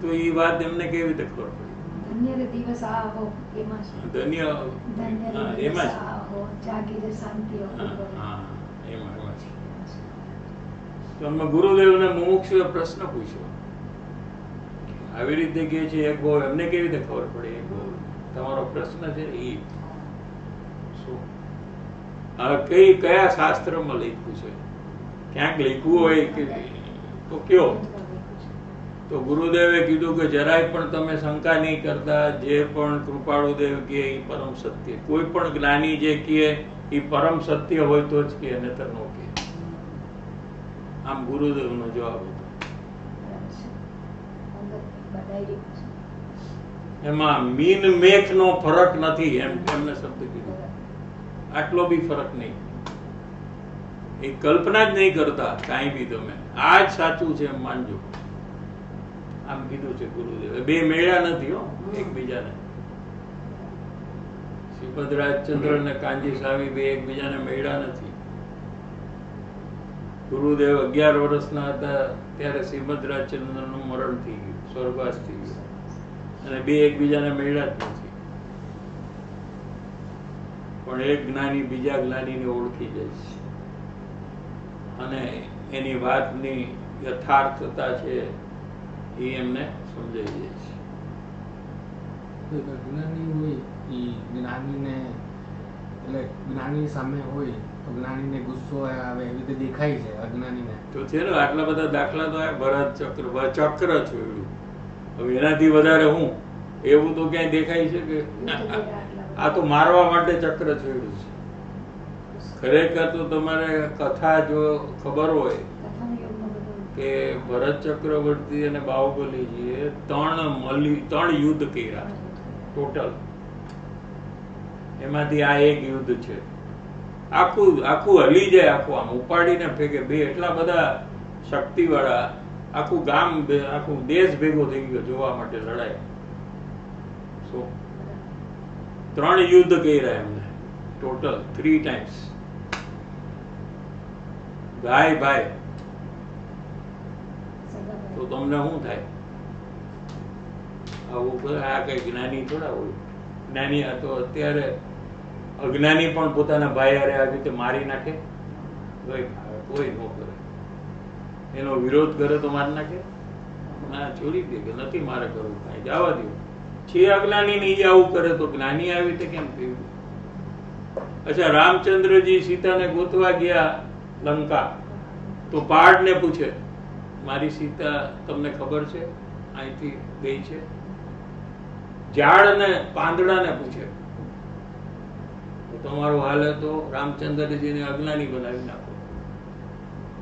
તો એ વાત એમને કેવી રીતે ખબર પડી? અન્યરે દિવસ આહો એમાં છે. ધન્ય, ધન્યરે હા, દિવસ એમાં છે. આહો જાગીરે શાંતિ હા, અપૂર્વ. હા, એમાં છે. તો અમે ગુરુદેવને મુમુક્ષુએ પ્રશ્ન પૂછ્યો, આવી રીતે કે છે એક ભાવ, એમને કેવી રીતે ખબર પડે એક ભાવ? તમારો પ્રશ્ન છે એ શું? આ કયા શાસ્ત્રમાં લખ્યું છે? ક્યાંક લખ્યું હોય કે તો કયો? તો ગુરુદેવે કીધું કે જરાય પણ તમે શંકા નહીં કરતા, જે પણ કૃપાળુ દેવ કહે એ પરમ સત્ય. કોઈ પણ જ્ઞાની જે કહે એ પરમ સત્ય હોય તો જ કહે, નહીતર ન કહે. આમ ગુરુદેવનો જવાબ હતો. બરાબર છે. અંગત ડાયરેક્ટ છે. એમાં મીન મેખ નો ફરક નથી, એમ એમને શબ્દ કીધું. આટલો બી ફરક નહીં. એ કલ્પના જ નહીં કરતા કાંઈ બી તમે, આ જ સાચું છે એમ માનજો. આમ કીધું છે ગુરુદેવે. બે મેળા નથી હો એકબીજાને. શ્રીપદ રાજચંદ્ર અને કાનજી સ્વામી બે એકબીજાને મેળા નથી. ગુરુદેવ 11 વર્ષના હતા ત્યારે શ્રીમદ રાજચંદ્રનું મરણ થઈ ગયું, સ્વર્ગવાસ થઈ ગયો, અને બે એકબીજાને મળ્યા જ નથી. પણ એક જ્ઞાની બીજા જ્ઞાનીને ઓળખી જાય છે અને એની વાતની યથાર્થતા છે એ એમને સમજાઈ જાય છે. એક અજ્ઞાની હોય એ જ્ઞાનીને, એટલે જ્ઞાની સામે હોય તો જ્ઞાનીને ગુસ્સો આવે એવી રીતે દેખાય છે અજ્ઞાનીને. તો છે ને આટલા બધા દાખલા તો આ ભરત ચક્ર છોડ્યું. હવે એનાથી વધારે હું એવું તો ક્યાંય દેખાય છે કે? આ તો મારવા માટે ચક્ર છોડ્યું છે. ખરેખર તો તમારે કથા જો ખબર હોય કથાનો યોગમાં બધું કે ભરત ચક્રવર્તી અને બાહુબલીજીએ 3 યુદ્ધ કર્યા ટોટલ. એમાંથી આ એક યુદ્ધ છે. આખું હલી જાય, આખું આમ ઉપાડીને ફેંકે. બે એટલા બધા શક્તિ વાળા, આખું ગામ, આખું દેશ ભેગો થઈ ગયો જોવા માટે લડાઈ. સો 3 યુદ્ધ કર્યા એમને ટોટલ, 3 times. ભાઈ ભાઈ તો તમને શું થાય? આવું આ કઈ જ્ઞાની થોડા હોય. જ્ઞાની આ તો અત્યારે અજ્ઞાની પણ પોતાના ભાઈ હારે આવી રીતે મારી નાખે, કોઈ ન કરે. એનો વિરોધ કરે તો મારી નાખે? ના, છોડી દે કે નથી મારે કરવું, કાંઈ જવા દો. છે અજ્ઞાની ને આવું કરે તો જ્ઞાની આવી રીતે કેમ થયું? અચ્છા, રામચંદ્રજી સીતાને ગોતવા ગયા લંકા, તો પહાડને પૂછે, મારી સીતા તમને ખબર છે અહીંથી ગઈ છે? ઝાડ ને પાંદડાને પૂછે, તમારો હાલ તો રામચંદ્રજીને અજ્ઞાની બનાવી નાખો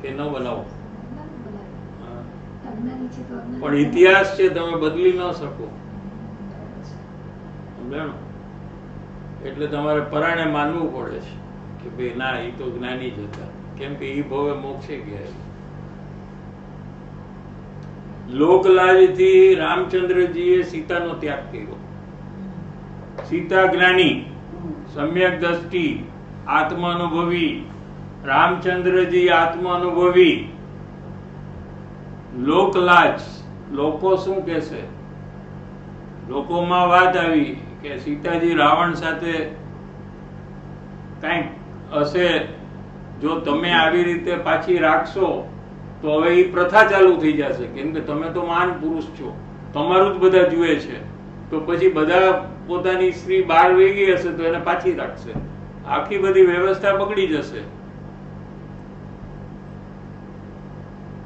કે ન બનાવો. પણ ઇતિહાસ છે, તમે બદલી ન શકો. સમજાણું? એટલે તમારે પરાણે માનવું પડે છે કે ભાઈ ના, એ તો જ્ઞાની જ હતા, કેમ કે એ ભવે મોક્ષે ગયા. લોકલાજથી રામચંદ્રજીએ સીતાનો ત્યાગ કર્યો. સીતા જ્ઞાની, સમ્યક દ્રષ્ટિ, આત્માનુભવી, રામચંદ્રજી આત્માનુભવી. લોકલાજ, લોકો શું કહેશે? લોકોમાં વાત આવી કે સીતાજી રાવણ સાથે કંઈક હશે, જો તમે આવી રીતે પાછી રાખશો તો હવે એ પ્રથા ચાલુ થઈ જશે, કેમ કે તમે તો મહાન પુરુષ છો, તમારું જ બધા જુએ છે, તો પછી બધા પોતાની સ્ત્રી બહાર વહી ગઈ હશે તો એને પાછી રાખશે, આખી બધી વ્યવસ્થા બગડી જશે.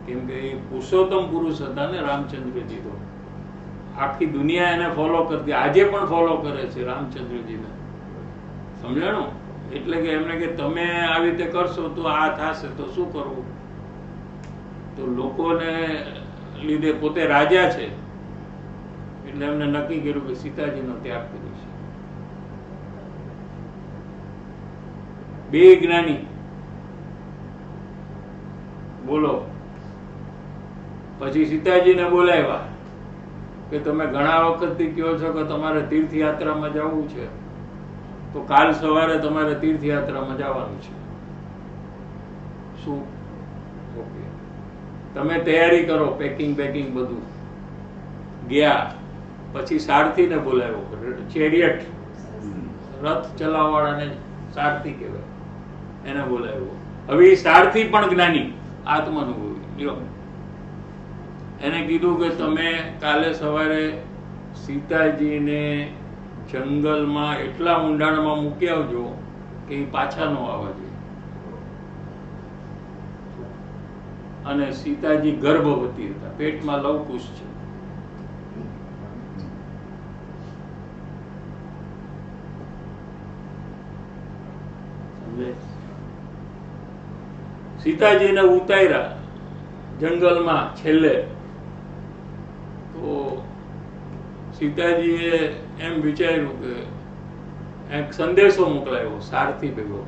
કેમ કે એ પુરુષોત્તમ પુરુષ હતા ને રામચંદ્રજી, તો આખી દુનિયા એને ફોલો કરતી, આજે પણ ફોલો કરે છે રામચંદ્રજીને. સમજાણું? એટલે કે એમને કે તમે આવી રીતે કરશો તો આ થશે, તો શું કરવું? તો લોકોને લીધે પોતે રાજા છે એટલે એમને નક્કી કર્યું કે સીતાજીનો ત્યાગ કરીશ. બે જ્ઞાની બોલો. પછી સીતાજીને બોલાવ્યા કે તમે ઘણા વખતથી કહો છો કે તમારે તીર્થયાત્રામાં જવું છે, તો કાલ સવારે તમારે તીર્થયાત્રામાં જવાનું છે. શું? ઓકે, તમે તૈયારી કરો, પેકિંગ બધું. ગયા. પછી સારથીને બોલાવ્યો, ચેરિયટ, રથ ચલાવવાળાને સારથી કહેવાય, એને બોલાવ્યો. હવે એ સારથી પણ જ્ઞાની, આત્માનુભવી. એને કીધું કે તમે કાલે સવારે સીતાજીને જંગલમાં એટલા ઊંડાણમાં મૂકી આવજો કે એ પાછા ન આવવા જોઈએ. અને સીતાજી ગર્ભવતી હતા, પેટમાં લવકુશ છે. સીતાજીને ઉતાર્યા જંગલમાં છેલ્લે, તો સીતાજીએ એમ વિચાર્યું કે એક સંદેશો મોકલાયો સારથી ભેગો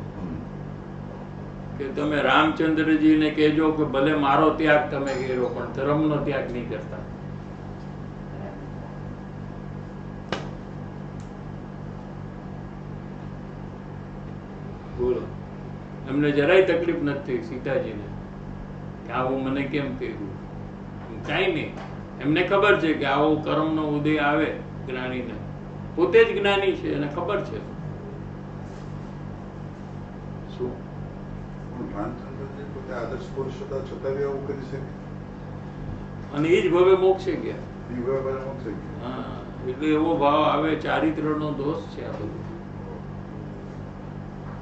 કે તમે રામચંદ્રજીને કહેજો કે ભલે મારો ત્યાગ તમે કર્યો પણ ધર્મનો ત્યાગ નહીં કરતા. બોલો, એમને જરાય તકલીફ નથી સીતાજીને કે આવું મને કેમ કહ્યું. કાંઈ નહીં, એમને ખબર છે કે આવો કર્મનો ઉદય આવે જ્ઞાનીને. પોતે જ જ્ઞાની છે, એને ખબર છે. શું? રામચંદ્રજી પોતે આદર્શ પુરુષ હતા છતાં બી આવું કરી શકે, અને એ જ ભવે મોક્ષે ગયા. એ બરાબર મોક્ષે ગયા. હા, એટલે એવો ભાવ આવે, ચારિત્રનો દોષ છે આ બધું.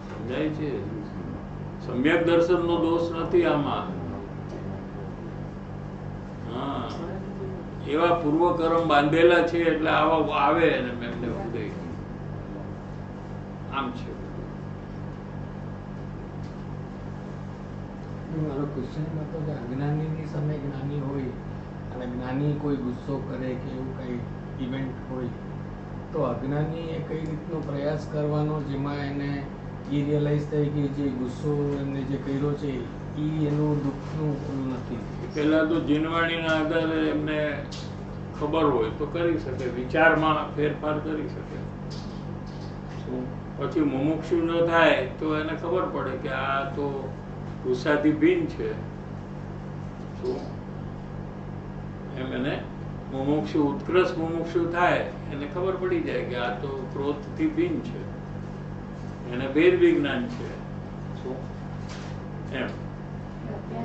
સમજાય છે? સમ્યક દર્શનનો દોષ નથી આમાં. હા, એવા પૂર્વ કર્મ બાંધેલા છે એટલે આવા આવે અને એમને ઉદય આમ છે. મારો ક્વેશ્ચન હતો કે અજ્ઞાનીની સામે જ્ઞાની હોય અને જ્ઞાની કોઈ ગુસ્સો કરે કે એવું કઈ ઇવેન્ટ હોય તો અજ્ઞાનીએ કઈ રીતનો પ્રયાસ કરવાનો જેમાં એને એ રિયલાઇઝ થાય કે જે ગુસ્સો એમને જે કર્યો છે એ એનું દુઃખનું ઓલું નથી. પેલા તો જીનવાણીના આધારે એમને ખબર હોય તો કરી શકે, વિચારમાં ફેરફાર કરી શકે. પછી મુમુક્ષુ જો થાય તો એને ખબર પડે કે આ તો ગુસ્સાથી ભીન છે. શું? એમ એને મુમુક્ષુ, ઉત્કૃષ્ટ મુમુક્ષુ થાય એને ખબર પડી જાય કે આ તો ક્રોધથી ભીન છે, એને ભેદ વિજ્ઞાન છે. શું? એમ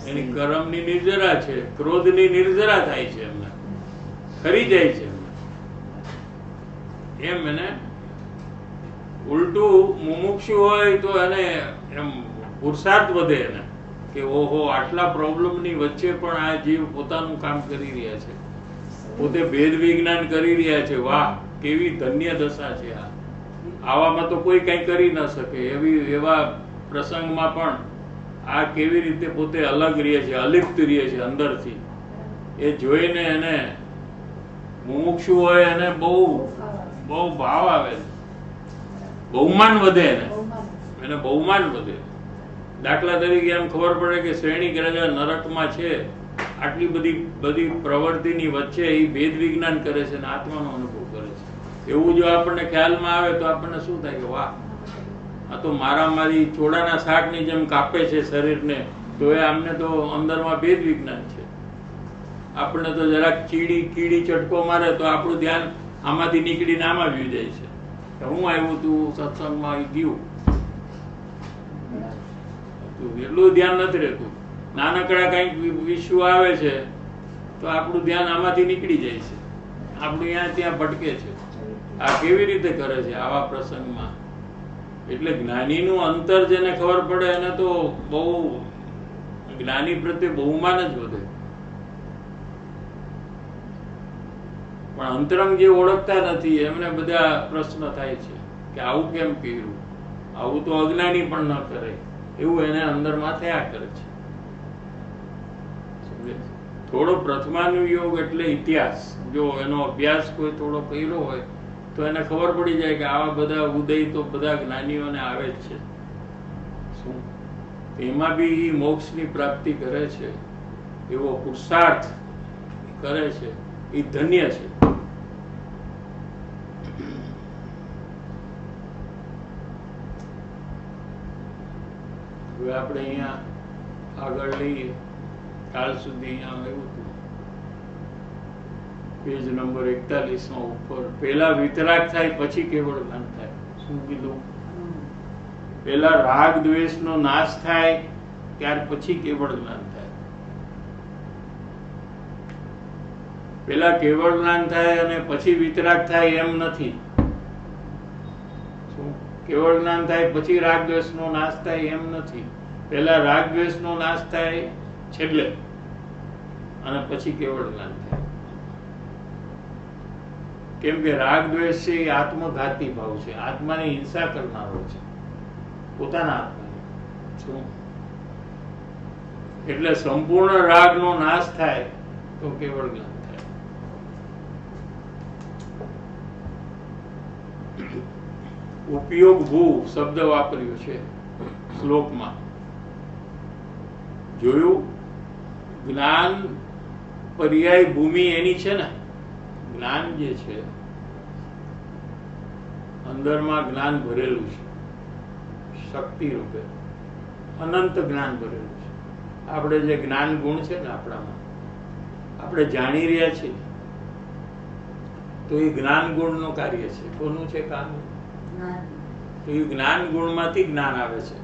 એની કર્મની નિર્જરા છે, ક્રોધની નિર્જરા થાય છે, એમને ખરી જાય છે. એમ એને ઉલટું મુમુક્ષુ હોય તો એને એમ પુરુષાર્થ વધે એને કે ઓહો આટલા પ્રોબ્લેમની વચ્ચે પણ આ જીવ પોતાનું કામ કરી રહ્યા છે, પોતે ભેદ વિજ્ઞાન કરી રહ્યા છે. વાહ, કેવી ધન્ય દશા છે આ. આવામાં તો કોઈ કઈ કરી ન શકે. એવા પ્રસંગમાં પણ આ કેવી રીતે પોતે અલગ રહે છે, અલિપ્ત રહે છે અંદરથી, એ જોઈને એને મુમુક્ષુ હોય એને બહુ ભાવ આવે, બહુમાન વધે એને બહુમાન વધે. દાખલા તરીકે એમ ખબર પડે કે શ્રેણી રાજા નરકમાં છે, આટલી બધી પ્રવૃત્તિની વચ્ચે એ ભેદ વિજ્ઞાન કરે છે અને આત્માનો અનુભવ કરે છે. એવું જો આપણને ખ્યાલમાં આવે તો આપણને શું થાય કે વાહ, આ તો મારી ચોળાના શાકની જેમ કાપે છે શરીરને, તો એ આમને તો અંદરમાં ભેદ વિજ્ઞાન છે. આપણે તો જરાક કીડી ચટકો મારે તો આપણું ધ્યાન આમાંથી નીકળીને આમાં વહી જાય છે. હું આવ્યું તું સત્સંગમાં ગયું, એટલું ધ્યાન નથી રહેતું. નાનકડા કઈક ઇસ્યુ આવે છે તો આપણું ધ્યાન આમાંથી નીકળી જાય છે, આપણું ત્યાં ભટકે છે. આ કેવી રીતે કરે છે આવા પ્રસંગમાં? એટલે જ્ઞાનીનું અંતર જેને ખબર પડે એને તો બહુ જ્ઞાની પ્રત્યે બહુમાન જ વધે. પણ અંતરંગ જે ઓળખતા નથી એમને બધા પ્રશ્ન થાય છે કે આવું કેમ કર્યું, આવું તો અજ્ઞાની પણ ન કરે, એવું એને અંદરમાં થયા કરે છે. થોડો પ્રથમાનુયોગ એટલે ઇતિહાસ, જો એનો અભ્યાસ કોઈ થોડો કર્યો હોય તો એને ખબર પડી જાય કે આવા બધા ઉદય તો બધા જ્ઞાનીઓને આવે જ છે. શું એમાં બી મોક્ષની પ્રાપ્તિ કરે છે, એવો પુરુષાર્થ કરે છે, એ ધન્ય છે. હવે આપણે અહીંયા આગળ લઈએ, કાલ સુધી અહીંયા આવ્યું હતું પેજ નંબર 41 માં ઉપર, પેલા વિતરાગ થાય પછી કેવળ જ્ઞાન થાય. શું કીધું? પેલા રાગ દ્વેષ નો નાશ થાય ત્યાર પછી કેવળ જ્ઞાન થાય. પેલા કેવળ જ્ઞાન થાય અને પછી વિતરાગ થાય એમ નથી. શું કેવળ જ્ઞાન થાય પછી રાગ દ્વેષ નો નાશ થાય એમ નથી. પેલા રાગ દ્વેષ નો નાશ થાય છેલ્લે અને પછી કેવળ જ્ઞાન થાય. કેમ કે રાગ દ્વેષ છે એ આત્મઘાતી ભાવ છે, આત્માની હિંસા કરનારો છે, પોતાના આત્માની. શું એટલે સંપૂર્ણ રાગ નો નાશ થાય તો કેવળ જ્ઞાન થાય. ઉપયોગ ભૂ શબ્દ વાપર્યો છે શ્લોકમાં, જોયું? જ્ઞાન પર્યાય ભૂમિ એની છે ને. જ્ઞાન જે છે અંદરમાં જ્ઞાન ભરેલું છે, શક્તિ રૂપે અનંત જ્ઞાન ભરેલું છે. આપણે જે જ્ઞાન ગુણ છે ને આપણામાં, આપણે જાણી રહ્યા છીએ તો એ જ્ઞાન ગુણ નું કાર્ય છે. કોનું છે કામ? તો એ જ્ઞાન ગુણ માંથી જ્ઞાન આવે છે,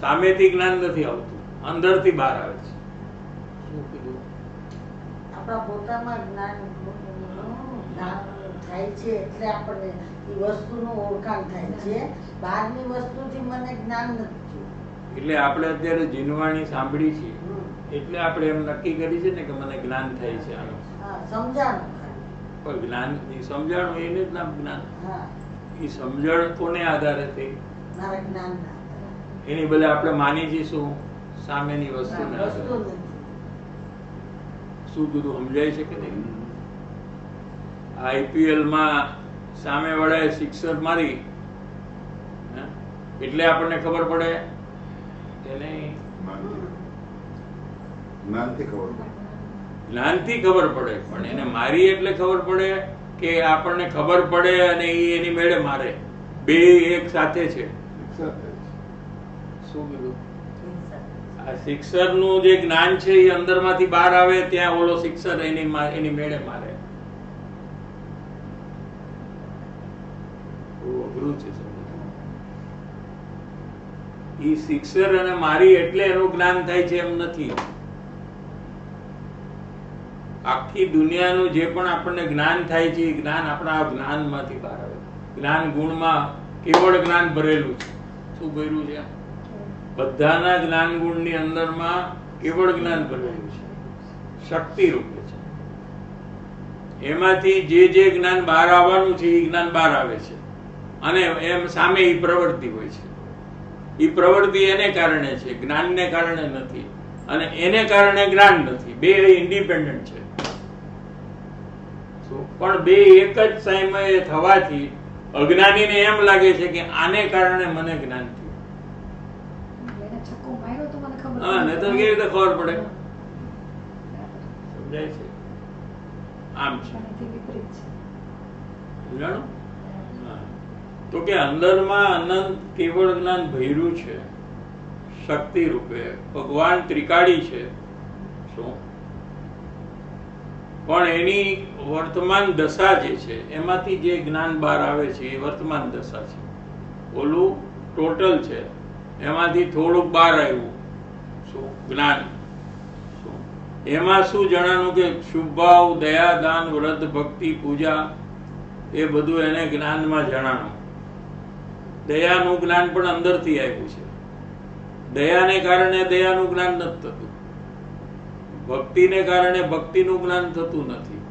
સામેથી જ્ઞાન નથી આવતું, અંદરથી બહાર આવે છે. શું કીધું? આપણા પોતામાં જ્ઞાન થાય છે એટલે આપણને એ વસ્તુનું ઓળખાણ થાય છે. બહારની વસ્તુથી મને જ્ઞાન નથી. એટલે આપણે અત્યારે જીનવાણી સાંભળી છે એટલે આપણે એમ નક્કી કરી છે ને કે મને જ્ઞાન થાય છે આનું. સમજાણું પણ જ્ઞાન સમજાણું એને જ નામ જ્ઞાન. હા, એ સમજણ કોને આધારે થઈ? મારા જ્ઞાન એની બદલે આપણે માની જઈશું સામેની વસ્તુને વસ્તુ આધારે. નથી. શું કીધું? સમજાય છે કે નહીં? IPL માં સામે વાળાએ સિક્સર મારી એટલે આપણને ખબર પડે કે નહીં? જ્ઞાનથી ખબર પડે. જ્ઞાનથી ખબર પડે, પણ એને મારી એટલે ખબર પડે કે આપણને ખબર પડે અને એ એની મેળે મારે, બે એક સાથે છે. શું કીધું? આ સિક્સર નું જે જ્ઞાન છે એ અંદર માંથી બહાર આવે ત્યાં ઓલો સિક્સર એની મેળે મારે. અઘરું છે. ઈ સિક્સર અને મારી એટલે એનું જ્ઞાન થાય છે એમ નથી. આખી દુનિયાનું જે પણ આપણને જ્ઞાન થાય છે એ જ્ઞાન આપણા જ્ઞાનમાંથી બહાર આવે. જ્ઞાન ગુણમાં કેવળ જ્ઞાન ભરેલું છે. શું ભરેલું છે? બધાના જ્ઞાન ગુણની અંદરમાં કેવળ જ્ઞાન ભરેલું છે, શક્તિ રૂપે છે. એમાંથી જે જ્ઞાન બહાર આવવાનું છે એ જ્ઞાન બહાર આવે છે અને એમ સામે એ પ્રવૃત્તિ હોય છે. એ પ્રવૃત્તિ એને કારણે છે, જ્ઞાનને કારણે નથી. અને એને કારણે જ્ઞાન નથી. બે ઇન્ડિપેન્ડન્ટ છે. પણ બે એક જ સમયે થવાથી અજ્ઞાનીને એમ લાગે છે કે આને કારણે મને જ્ઞાન થયું. હા, નહીં તો કેવી રીતે ખબર પડે? સમજાય છે? આમ છે. સમજાણું? હા. તો કે અંદરમાં અનંત કેવળ જ્ઞાન ભર્યું છે, શક્તિ રૂપે ભગવાન ત્રિકાળી છે. શું? પણ એની વર્તમાન દશા જે છે એમાંથી જે જ્ઞાન બહાર આવે છે એ વર્તમાન દશા છે. ઓલું ટોટલ છે, એમાંથી થોડુંક બહાર આવ્યું. શું? જ્ઞાન. શું? એમાં શું જણાનું કે શુભ ભાવ, દયા, દાન, વ્રત, ભક્તિ, પૂજા એ બધું એને જ્ઞાનમાં જણાનું. દયાનું જ્ઞાન પણ અંદરથી આવ્યું છે. દયાને કારણે દયાનું જ્ઞાન નથી થતું, ભક્તિને કારણે ભક્તિનું જ્ઞાન થતું નથી.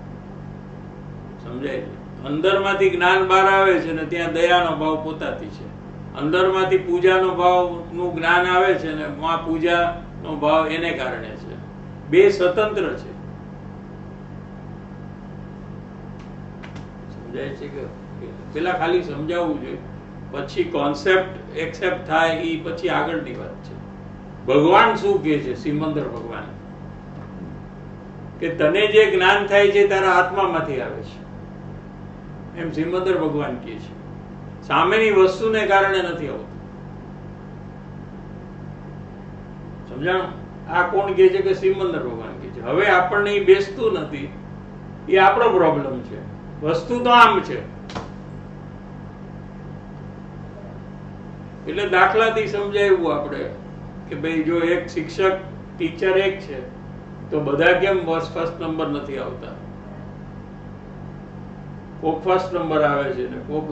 સમજાય છે? અંદરમાંથી જ્ઞાન બહાર આવે છે ને ત્યાં દયાનો ભાવ પોતાથી છે. અંદરમાંથી પૂજાનો ભાવનું જ્ઞાન આવે છે ને માં પૂજાનો ભાવ એને કારણે છે. બે સ્વતંત્ર છે. સમજાય છે કે પેલા ખાલી સમજાવવું જોઈએ, પછી કોન્સેપ્ટ એક્સેપ્ટ થાય એ પછી આગળની વાત છે. ભગવાન શું કહે છે? સિમંદર ભગવાન કે તને જે જ્ઞાન થાય છે તારા આત્મામાંથી આવે છે, એમ સિમંદર ભગવાન કહે છે. સામેની વસ્તુને કારણે નથી આવતું. સમજાણું? આ કોણ કહે છે? કે સિમંદર ભગવાન કહે છે. હવે આપણને એ બેસતું નથી, એ આપણો પ્રોબ્લેમ છે. વસ્તુ તો આમ છે. એટલે દાખલાથી સમજાવ્યું આપણે કે ભાઈ જો એક શિક્ષક ટીચર એક છે તો બધા કેમ ફર્સ્ટ નંબર નથી આવતા? કોક ફર્સ્ટ નંબર આવે છે ને કોક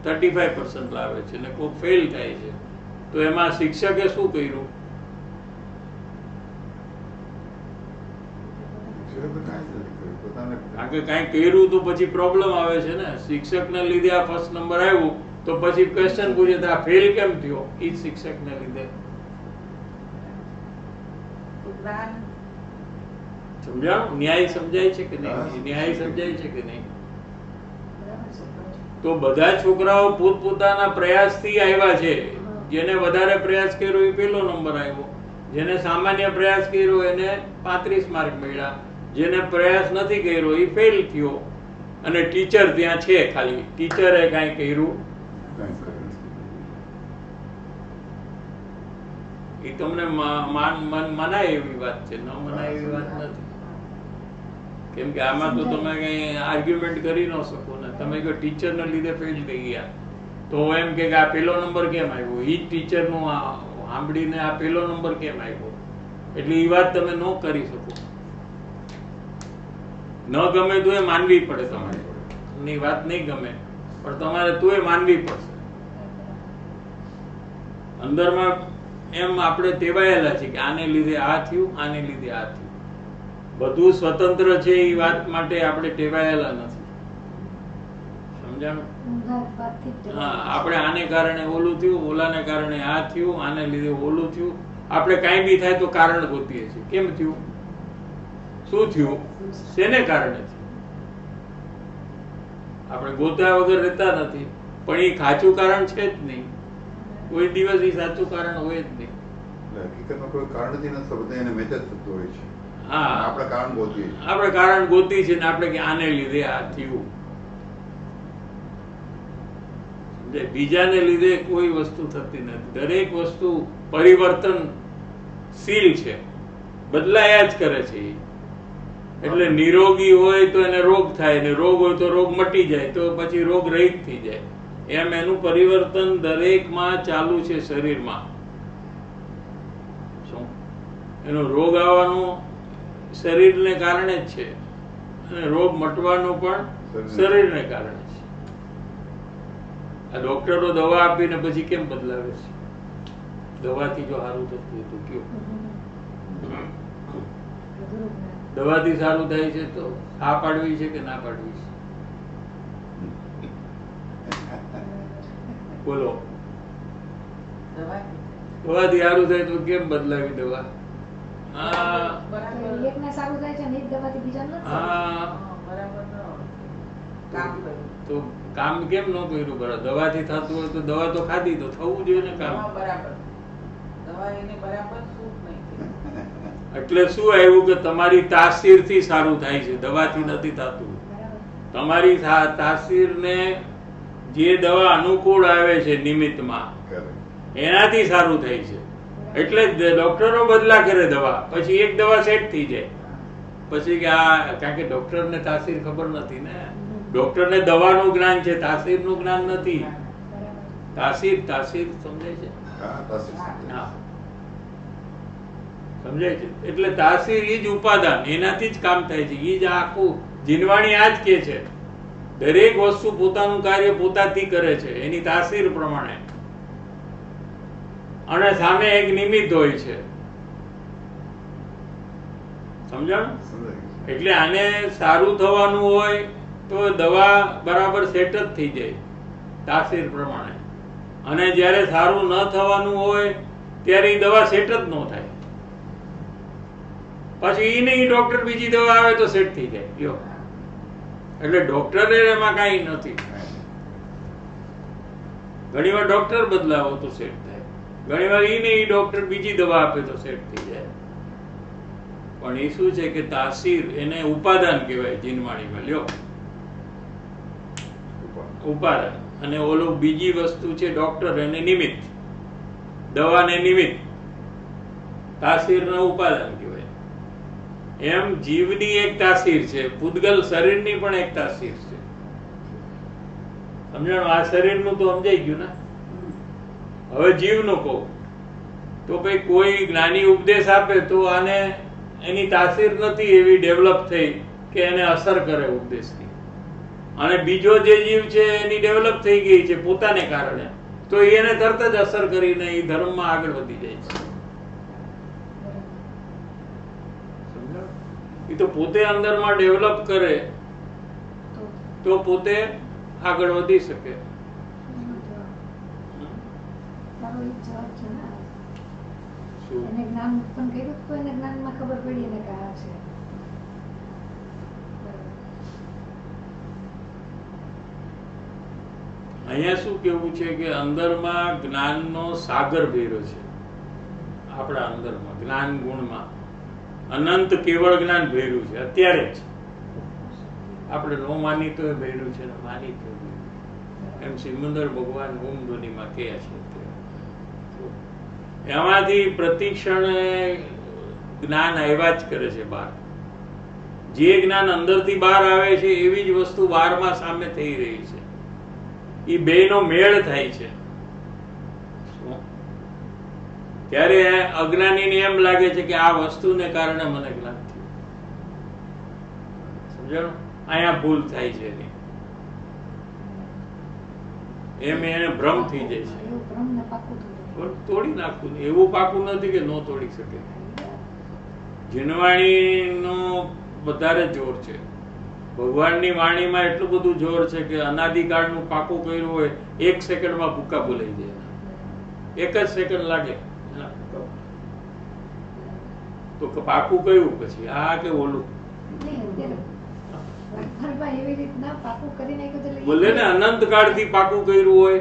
35% લાવે છે ને કોક ફેલ થાય છે. તો એમાં શિક્ષકે શું કર્યું? કારણ કે કાંઈ કર્યું તો પછી પ્રોબ્લેમ આવે છે ને. શિક્ષકને લીધે આ ફર્સ્ટ નંબર આવ્યું તો પછી ક્વેશ્ચન પૂછે તો આ ફેલ કેમ થયો? એ શિક્ષકને લીધે. સમજાણું? ન્યાય સમજાય છે કે નહીં? ન્યાય સમજાય છે કે નહીં? તો બધા છોકરાઓ પોતપોતાના પ્રયાસથી આવ્યા છે. જેને વધારે પ્રયાસ કર્યો એ પહેલો નંબર આવ્યો, જેને સામાન્ય પ્રયાસ કર્યો એને 35 માર્ક મળ્યા, જેને પ્રયાસ નથી કર્યો એ ફેલ થયો. અને ટીચર ત્યાં છે, ખાલી ટીચરે કાંઈ કર્યું એ તમને મનાય એવી વાત છે, ન મનાય એવી વાત નથી. કેમ કે આમાં તો તમે કઈ આર્ગ્યુમેન્ટ કરી ન શકો ને. તમે જો ટીચર ને લીધે ફેલ થઈ ગયા તો એમ કે આ પેલો નંબર કેમ આવ્યો? એ જ ટીચર નું સાંભળીને આ પેલો નંબર કેમ આવ્યો? એટલે એ વાત તમે ન કરી શકો. ન ગમે તો એ માનવી પડે. તમારે ની વાત નહીં ગમે પણ તમારે તો એ માનવી પડશે. અંદરમાં એમ આપણે ટેવાયેલા છે કે આને લીધે આ થયું, આને લીધે આ થયું. બધું સ્વતંત્ર છે એ વાત માટે આપણે ટેવાયેલા નથી. સમજાણું? હા, આપણે આને કારણે ઓલું થયું, ઓલાને કારણે આ થયું, આને લીધે ઓલું થયું. આપણે કાંઈ બી થાય તો કારણ ગોતીએ છીએ. કેમ થયું? શું થયું? શેને કારણે થયું? આપણે ગોત્યા વગર રહેતા નથી. પણ એ સાચું કારણ છે જ નહીં. કોઈ દિવસ એ સાચું કારણ હોય જ નહીં. હકીકતમાં કોઈ કારણ નથી નથી, બધા એને મેચ જ થતું હોય છે. હા, આપણે કારણ ગોતીએ છીએ. આપણે કારણ ગોતી છે ને આપણે કે આને લીધે આ થયું. બીજાને લીધે કોઈ વસ્તુ થતી નથી. દરેક વસ્તુ પરિવર્તનશીલ છે, બદલાયા જ કરે છે. એટલે નિરોગી હોય તો એને રોગ થાય, ને રોગ હોય તો રોગ મટી જાય, તો પછી રોગ રહિત થઈ જાય. એમ એનું પરિવર્તન દરેકમાં ચાલુ છે શરીરમાં. શું? એનો રોગ આવવાનો શરીરને કારણે જ છે અને રોગ મટવાનો પણ શરીરને કારણે છે. આ ડોક્ટરો દવા આપીને પછી કેમ બદલાવે છે? દવાથી જો સારું થતું હતું કયો? દવાથી સારું થાય છે તો હા પાડવી છે કે ના પાડવી છે? બોલો. દવાથી સારું થાય તો કેમ બદલાવી દવા? તો કામ કેમ ન કર્યું? બરાબર, દવાથી થતું હોય તો દવા તો ખાધી તો થવું જોઈએ ને કામ. એટલે શું આવ્યું કે તમારી તાસીરથી સારું થાય છે, દવાથી નથી થતું. તમારી તાસીરને જે દવા અનુકૂળ આવે છે નિમિત્તમાં Correct. એનાથી સારું થાય છે. એટલે જ ડોક્ટરો બદલા કરે દવા, પછી એક દવા સેટ થઈ જાય, પછી કે આ, કારણ કે ડોક્ટરને તાસીર ખબર નથી ને. ડોક્ટરને દવાનું જ્ઞાન છે, તાસીરનું જ્ઞાન નથી. તાસીર સમજાય છે? હા, તાસીર. હા, સમજાય છે. એટલે તાસીર એ જ ઉપાદાન, એનાથી જ કામ થાય છે. એ જ આખું જીનવાણી આ જ કે છે, દરેક વસ્તુ પોતાનું કાર્ય પોતાથી કરે છે એની તાસીર પ્રમાણે, અને સામે એક નિમિત્ત હોય છે. સમજાણું? સમજાય. એટલે આને સારું થવાનું હોય તો દવા બરાબર સેટ જ થઈ જાય તાસીર પ્રમાણે, અને જ્યારે સારું ન થવાનું હોય ત્યારે એ દવા સેટ જ ન થાય. પછી એ નહીં ડોક્ટર બીજી દવા આવે તો સેટ થઈ જાય. લ્યો, એટલે ડોક્ટરે એમાં કાંઈ નથી. ઘણી વાર ડોક્ટર બદલાવો તો સેટ થાય, ઘણી વાર એ નહીં ડોક્ટર બીજી દવા આપે તો સેટ થઈ જાય. પણ એ શું છે કે તાસીર, એને ઉપાદાન કહેવાય જીનવાણીમાં. લ્યો, ઉપાદાન. અને ઓલું બીજી વસ્તુ છે ડોક્ટર, એને નિમિત્ત. દવાને નિમિત્ત, તાસીરને ઉપાદાન કહેવાય. એમ જીવની એક તાસીર છે, પૂતગલ શરીરની પણ એક તાસીર છે. સમજાણું? આ શરીરનું તો સમજાઈ ગયું ને. હવે જીવનું કહું તો ભાઈ કોઈ જ્ઞાની ઉપદેશ આપે તો આને એની તાસીર નથી એવી ડેવલપ થઈ કે એને અસર કરે ઉપદેશની, અને બીજો જે જીવ છે એની ડેવલપ થઈ ગઈ છે પોતાને કારણે, તો એને તરત જ અસર કરીને એ ધર્મમાં આગળ વધી જાય છે. એ તો પોતે અંદરમાં ડેવલપ કરે તો પોતે આગળ વધી શકે. તારો ઈ જવાબ છે ને. શું? એને જ્ઞાન ઉત્પન્ન કર્યું તો એને જ્ઞાનમાં ખબર પડી એને કે આ છે. અહીંયા શું કેવું છે કે અંદરમાં જ્ઞાનનો સાગર ભર્યો છે. આપણા અંદરમાં જ્ઞાન ગુણમાં અનંત કેવળ જ્ઞાન ભર્યું છે અત્યારે જ. આપણે નો માની તો ભર્યું છે ને માની તો એમ સિમંદર ભગવાન ઓમ ધ્વનિમાં કહે છે. એમાંથી પ્રતિક્ષણ જ્ઞાન આવ્યા જ કરે છે બહાર. જે જ્ઞાન અંદરથી બહાર આવે છે એવી જ વસ્તુ બહારમાં સામે થઈ રહી છે. એ બેનો મેળ થાય છે. ત્યારે અજ્ઞાનીને એમ લાગે છે કે આ વસ્તુને કારણે મને જ્ઞાન થયું. સમજાણું? અહીંયા ભૂલ થાય છે એની. એમ એને ભ્રમ થઈ જાય છે. એવું ભ્રમને પાકું થયું. પણ તોડી નાખવું એવું પાકું નથી કે ન તોડી શકે. જીનવાણીનો વધારે જોર છે. ભગવાનની વાણીમાં એટલું બધું જોર છે કે અનાદિકાળનું પાકું કર્યું હોય 1 સેકન્ડમાં ભૂકા બોલાઈ જાય. 1 જ સેકન્ડ લાગે. તો પાકું કયું પછી આ કે ઓલું? લગભગ એવી રીતના પાકું કરી નાખ્યું એટલે બોલે ને અનંત કાળથી પાકું કર્યું હોય.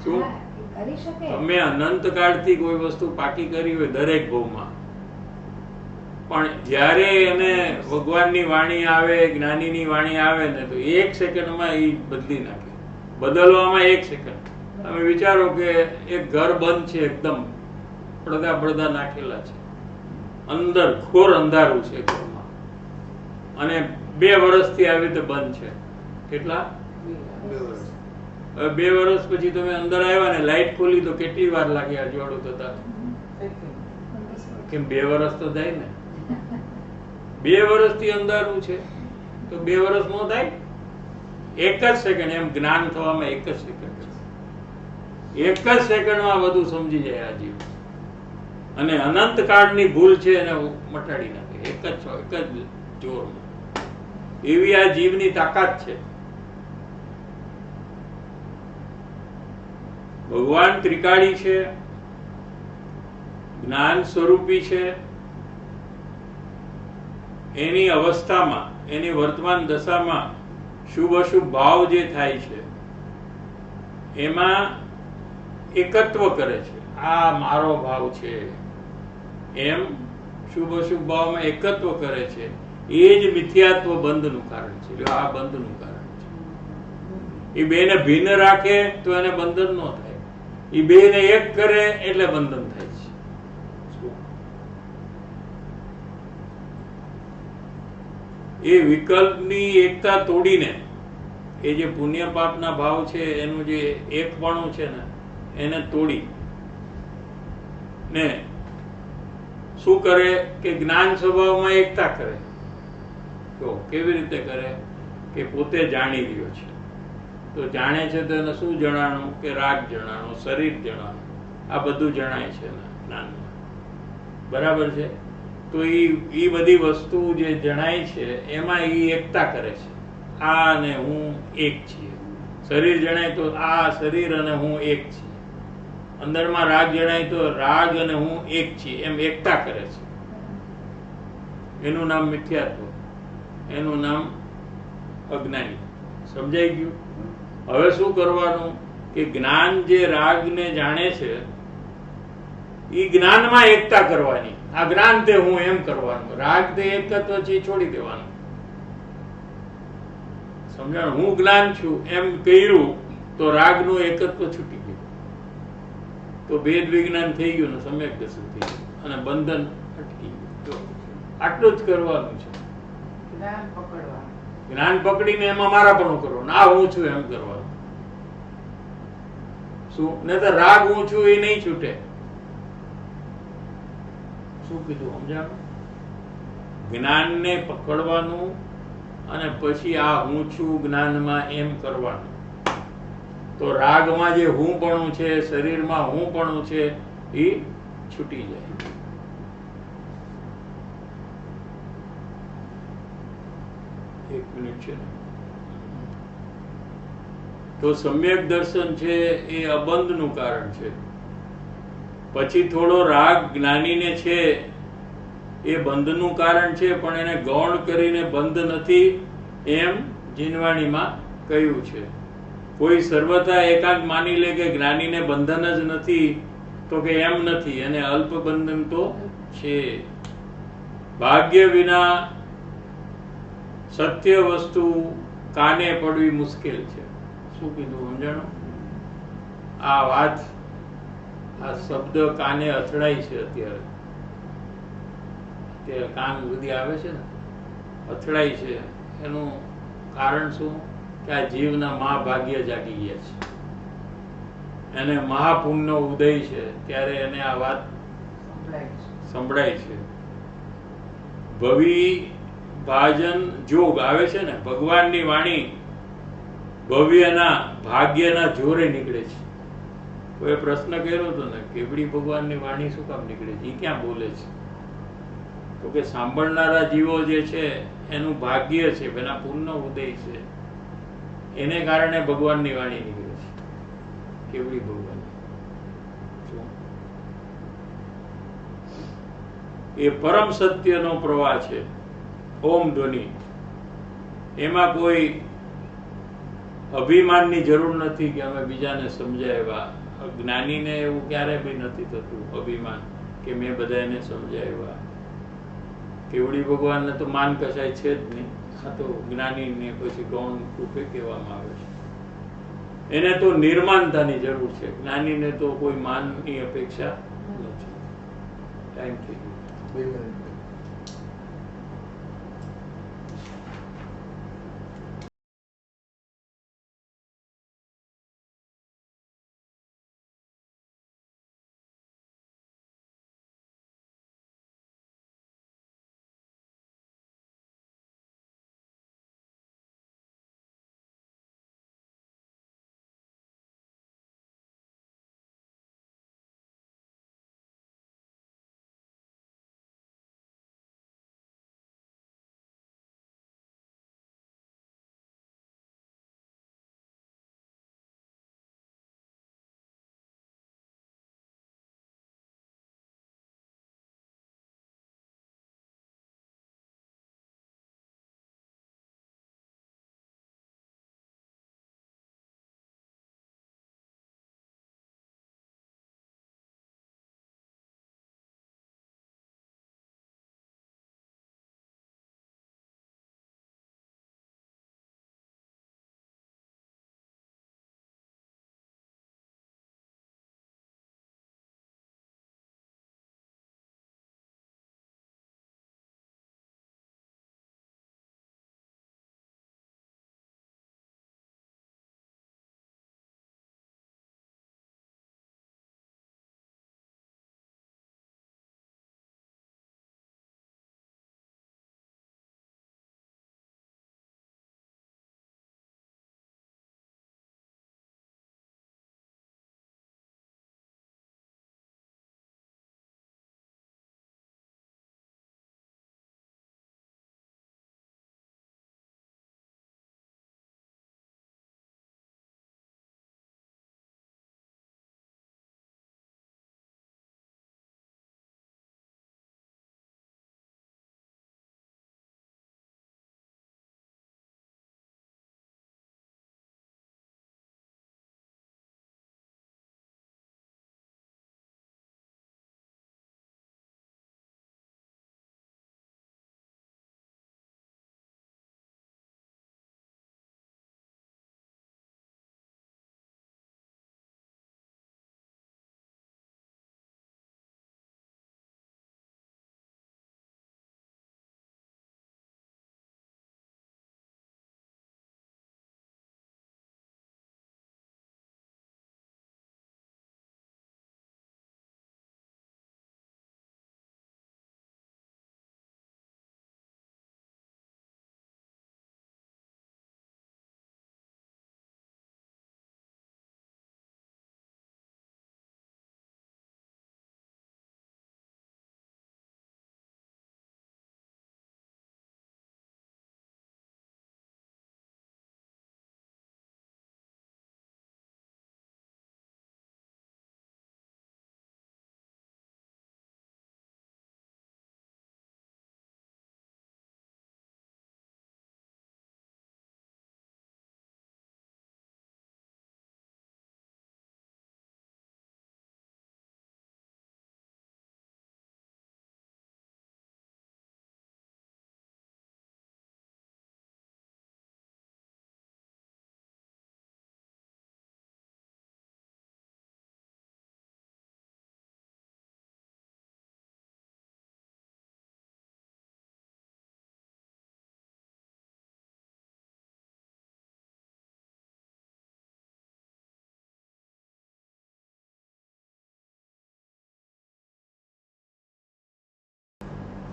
શું હા, એ કરી શકે. તમે અનંત કાળથી કોઈ વસ્તુ પાકી કરી હોય દરેક ભવમાં, પણ જ્યારે એને ભગવાનની વાણી આવે, જ્ઞાનીની વાણી આવે ને તો 1 સેકન્ડમાં એ બદલી નાખે. બદલવામાં 1 સેકન્ડ. તમે વિચારો કે એક ઘર બંધ છે, એકદમ પડદા નાખેલા છે, અંદર ઘોર અંધારું છે ઘરમાં, અને 2 વર્ષથી આવી રીતે બંધ છે. કેટલા? 2 વર્ષ પછી તમે અંદર આવ્યા ને લાઈટ ખોલી તો કેટલી વાર લાગે અજવાળું થતા? કેમ 2 વર્ષ તો થાય ને. 2 વર્ષથી અંધારું છે તો 2 વર્ષ નો થાય? 1 જ સેકન્ડ. એમ જ્ઞાન થવામાં 1 જ સેકન્ડ. 1 જ સેકન્ડમાં બધું સમજી જાય આ જીવ, અને અનંત કાળની ભૂલ છે એને મટાડી નાખે 1 જ જોરમાં. એવી આ જીવની તાકાત છે. ભગવાન ત્રિકાળી છે, જ્ઞાન સ્વરૂપી છે. એની અવસ્થામાં, એની વર્તમાન દશામાં શુભ અશુભ ભાવ જે થાય છે એમાં એકત્વ કરે છે. આ મારો ભાવ છે એમ શુભ અશુભ ભાવમાં એકત્વ કરે છે. એ જ મિથ્યાત્વ બંધનું કારણ છે. આ બંધનું કારણ છે. એ બેને ભિન્ન રાખે તો એને બંધન ન થાય. એ બેને એક કરે એટલે બંધન થાય છે. એ વિકલ્પની એકતા તોડીને એ જે પુણ્ય પાપના ભાવ છે એનું જે એકપણું છે ને એને તોડી ને શું કરે કે જ્ઞાન સ્વભાવમાં એકતા કરે. તો કેવી રીતે કરે કે પોતે જાણી રહ્યો છે તો જાણે છે તો એને શું જણાનું કે રાગ જણાનું, શરીર જણાનું, આ બધું જણાય છે જ્ઞાનમાં. બરાબર છે. તો એ બધી વસ્તુ જે જણાય છે એમાં એ એકતા કરે છે. આ અને હું એક છીએ. શરીર જણાય તો આ શરીર અને હું એક છીએ. અંદરમાં રાગ જણાય તો રાગ અને હું એક છીએ એમ એકતા કરે છે. એનું નામ મિથ્યાત્વ, એનું નામ અજ્ઞાની. સમજાઈ ગયું? હવે શું કરવાનું કે જ્ઞાન જે રાગને જાણે છે એ જ્ઞાનમાં એકતા કરવાની. આ જ્ઞાન તે હું એમ કરવાનું. રાગ તે એકત્વ છે છોડી દેવાનું. સમજાણ? હું જ્ઞાન છું એમ કર્યું તો રાગનું એકત્વ છૂટી ગયું, તો ભેદ વિજ્ઞાન થઈ ગયું ને સમ્યક દર્શન થઈ ગયું અને બંધન અટકી ગયું. આટલું જ કરવાનું છે. જ્ઞાન પકડીને એમાં મારાપણું કરવાનું. આ હું છું એમ કરવાનું. શું? નહીં તો રાગ હું છું એ નહીં છૂટે. શું કીધું સમજાણું? જ્ઞાનને પકડવાનું અને પછી આ હું છું જ્ઞાનમાં એમ કરવાનું. તો રાગમાં જે હું પણ છે, શરીરમાં હું પણ છે એ છૂટી જાય. એક મિનિટ છે. તો સમ્યક દર્શન છે એ અબંધનું કારણ છે. પછી થોડો રાગ જ્ઞાનીને છે એ બંધનું કારણ છે, પણ એને ગૌણ કરીને બંધ નથી એમ જીનવાણીમાં કહ્યું છે. કોઈ સર્વથા એકાંત માની લે કે જ્ઞાનીને બંધન જ નથી તો કે એમ નથી, અને અલ્પ બંધન તો છે. ભાગ્ય વિના સત્ય વસ્તુ કાને પડવી મુશ્કેલ છે. શું કીધું સમજાણું? આ વાત, આ શબ્દ કાને અથડાય છે અત્યારે. કાન સુધી આવે છે ને, અથડાય છે. એનું કારણ શું? કે આ જીવના મહાભાગ્ય જાગી ગયા છે. એને મહાપુણ્યનો ઉદય છે ત્યારે એને આ વાત સંભળાય છે. ભવિ ભાજન જોગ આવે છે ને, ભગવાનની વાણી ભવ્યના ભાગ્યના જોરે નીકળે છે. કોઈ પ્રશ્ન કર્યો હતો ને, કેવડી ભગવાનની વાણી શું કામ નીકળે છે, એ ક્યાં બોલે છે? તો કે સાંભળનારા જીવો જે છે એનું ભાગ્ય છે, એના પૂર્ણ ઉદય છે, એને કારણે ભગવાનની વાણી નીકળે છે. કેવડી ભગવાન એ પરમ સત્યનો પ્રવાહ છે. ઓમ ધ્વનિ. એમાં કોઈ અભિમાનની જરૂર નથી કે અમે બીજાને સમજાવ્યા. જ્ઞાનીને એવું ક્યારે બી નથી થતું અભિમાન કે મેં બધાને સમજાવ્યા. કેવડી ભગવાનને તો માન કશાય છે જ નહીં. આ તો જ્ઞાનીને પછી ગૌણ રૂપે કહેવામાં આવે છે. એને તો નિર્માનતાની જરૂર છે. જ્ઞાનીને તો કોઈ માનની અપેક્ષા નથી. ટાઈમ થઈ ગયો.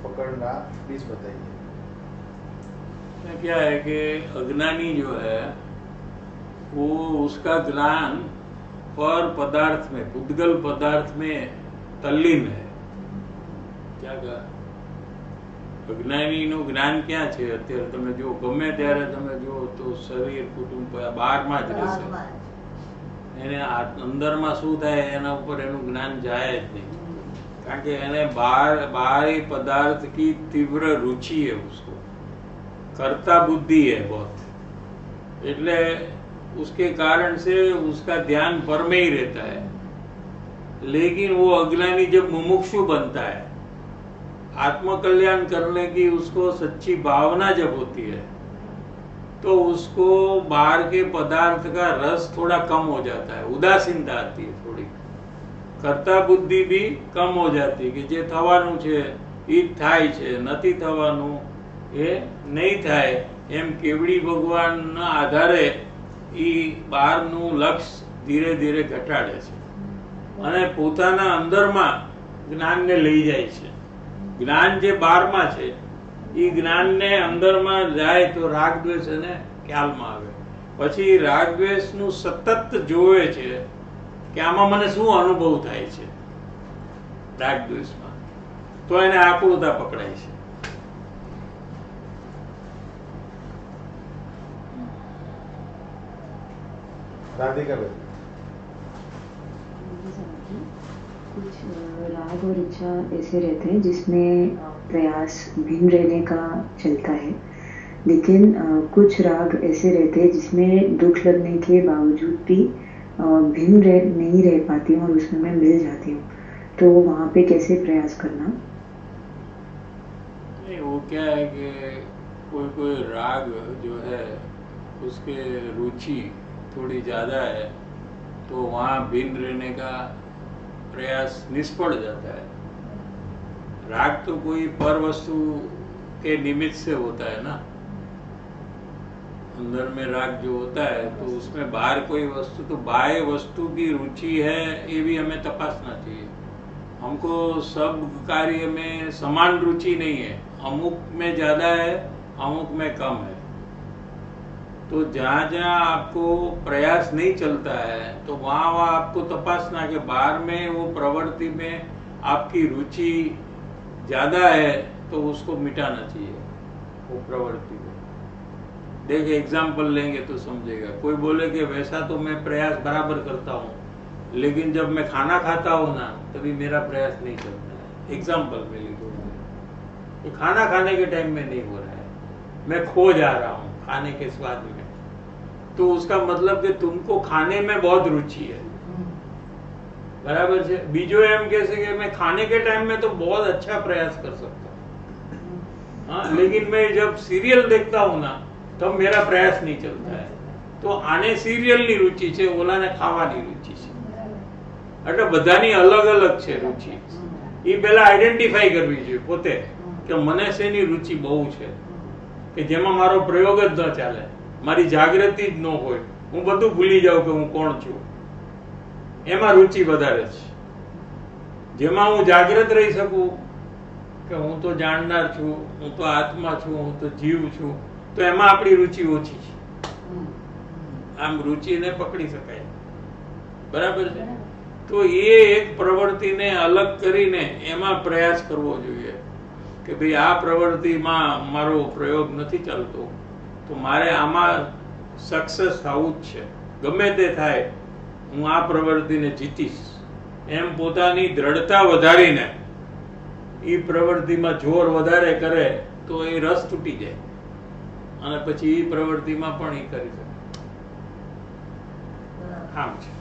पकड़ना प्लीज बताइए। क्या है कि अज्ञानी जो है वो उसका ज्ञान पर पदार्थ में, पुद्गल पदार्थ में तल्लीन है। क्या कहा? અજ્ઞાનીનું જ્ઞાન ક્યાં છે? અત્યારે તમે જો ગમે ત્યારે તમે જો તો શરીર કુટુંબ બહારમાં જ રહેશે, એને અંદરમાં શું થાય એના ઉપર એનું જ્ઞાન જાય જ નહીં, કારણ કે એને बाहरी पदार्थ की तीव्र रुचि है, उसको कर्ता बुद्धि है बहुत, એટલે उसके कारण से उसका ध्यान पर में ही रहता है। लेकिन वो अज्ञानी जब मुमुक्षु बनता है, आत्मकल्याण करने की उसको सच्ची भावना जब होती है, तो उसको बाहर के पदार्थ का रस थोड़ा कम हो जाता है, उदासीनता आती है, थोड़ी कर्ता बुद्धि भी कम हो जाती है कि जे थवानुं छे ई थाय छे, नथी थवानुं ए नहीं थाय, एम केवड़ी भगवानना आधारे ई बहारनुं लक्ष्य धीरे धीरे घटाडे छे અને પોતાના અંદરમાં જ્ઞાનને લઈ જાય છે। જ્ઞાન જે બહારમાં છે એ જ્ઞાનને અંદરમાં જાય તો રાગ દ્વેષ એને ખ્યાલમાં આવે, પછી રાગ દ્વેષનું સતત જોવે છે કે આમાં મને શું અનુભવ થાય છે રાગ દ્વેષમાં, તો એને આકુળતા પકડાય છે। राधिका भाई, कुछ राग और इच्छा ऐसे रहते हैं जिसमें प्रयास भिन्न रहने का चलता है, लेकिन कुछ राग ऐसे रहते हैं जिसमें दुख लगने के बावजूद भी भिन्न नहीं रह पाती हूँ और उसमें मैं मिल जाती हूँ, तो वहाँ पे कैसे प्रयास करना? नहीं, वो क्या है कि कोई कोई राग जो है उसके रुचि थोड़ी ज़्यादा है, तो वहाँ भिन्न रहने का प्रयास निष्फल जाता है। राग तो कोई पर वस्तु के निमित्त से होता है ना, अंदर में राग जो होता है तो उसमें बाहर कोई वस्तु, तो बाह्य वस्तु की रुचि है ये भी हमें तपासना चाहिए। हमको सब कार्य में समान रुचि नहीं है, अमुक में ज़्यादा है, अमुक में कम है, तो जहाँ जहाँ आपको प्रयास नहीं चलता है तो वहाँ वहाँ आपको तपासना कि बाहर में वो प्रवृत्ति में आपकी रुचि ज़्यादा है तो उसको मिटाना चाहिए वो प्रवृत्ति को। देखिए एग्जाम्पल लेंगे तो समझेगा। कोई बोले कि वैसा तो मैं प्रयास बराबर करता हूँ, लेकिन जब मैं खाना खाता हूँ ना तभी मेरा प्रयास नहीं चलता है। एग्जाम्पल में लिखो, ये खाना खाने के टाइम में नहीं हो रहा है, मैं खो जा रहा हूँ खाने के स्वाद में, तो उसका मतलब कि तुमको खाने में बहुत रुचि है, बराबर है। बीजो एम कैसे कि मैं खाने के टाइम में तो बहुत अच्छा प्रयास कर सकता हूँ, हाँ, लेकिन मैं जब सीरियल देखता हूँ ना तब मेरा प्रयास नहीं चलता है, तो आने सीरियल ની रुचि છે, ઓલાને ખાવાની रुचि છે, એટલે બધાની અલગ અલગ છે रुचि। એ પહેલા આઈડેન્ટિફાઈ કરવી જોઈએ પોતે કે મને શેની रुचि બહુ છે કે જેમાં મારો પ્રયોગ જ ન ચાલે, મારી જાગૃતિ જ ન હોય, હું બધું ભૂલી જાઉં કે હું કોણ છું, એમાં रुचि વધારે છે। જેમાં હું જાગૃત રહી શકું કે હું તો જાણનાર છું, હું તો આત્મા છું, હું તો જીવ છું, તો એમાં આપણી रुचि ઓછી છે। આમ रुचिને પકડી શકાય, બરાબર છે। તો એ એક પ્રવૃત્તિને અલગ કરીને એમાં પ્રયાસ કરવો જોઈએ કે ભાઈ આ પ્રવૃત્તિમાં મારો પ્રયોગ નથી ચાલતો, તો મારે આમાં સક્સેસ થવું જ છે, ગમે તે થાય હું આ પ્રવૃત્તિને જીતીશ, એમ પોતાની દ્રઢતા વધારીને એ પ્રવૃત્તિમાં જોર વધારે કરે તો એ રસ તૂટી જાય અને પછી એ પ્રવૃત્તિમાં પણ એ કરી શકે। આમ છે,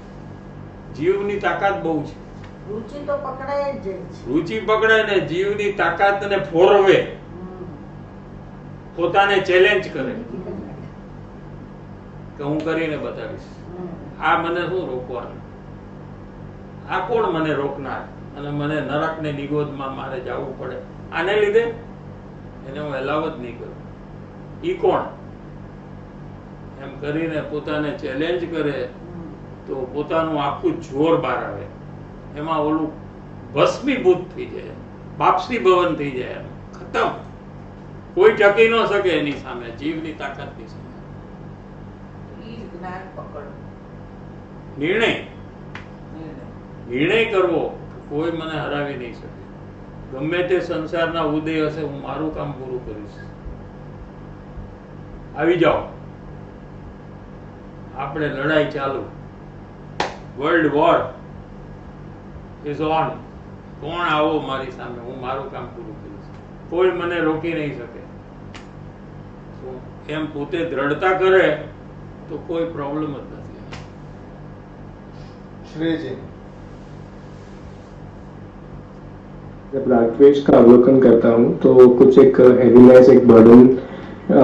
જીવની તાકાત બહુ છે, रुचि तो पकड़ाई જ જાય છે। रुचि पकड़े ने जीवनी ताकत ने फोरवे, પોતાને ચેલેન્જ કરે કે હું કરીને બતાવીશ, આ મને શું રોકવાનું, આ કોણ મને રોકનાર અને મને નરકને નિગોદમાં મારે જવું પડે આને લીધે, એને હું એલાવ જ નહીં કરું, ઈ કોણ, એમ કરીને પોતાને ચેલેન્જ કરે તો પોતાનું આખું જોર બહાર આવે, એમાં ઓલું ભસ્મીભૂત થઈ જાય, બાપસી ભવન થઈ જાય, ખતમ. કોઈ ટકી ન શકે એની સામે, જીવની તાકાતની સામે. નિર્ણય કરવો, કોઈ મને હરાવી નહીં શકે. ગમે તે સંસારના ઉદય હશે, હું મારું કામ પૂરું કરીશ. આવી જાઓ, આપણે લડાઈ ચાલુ. World war is on. કોણ આવો મારી સામે, હું મારું કામ પૂરું કરીશ. કોઈ મને રોકી નહીં શકે. એમ પોતે દ્રઢતા કરે તો કોઈ પ્રોબ્લેમ જ નથી. श्रेय जी, जब रागद्वेष का अवलोकन करता हूँ तो कुछ एक हेवीनेस, एक बर्डन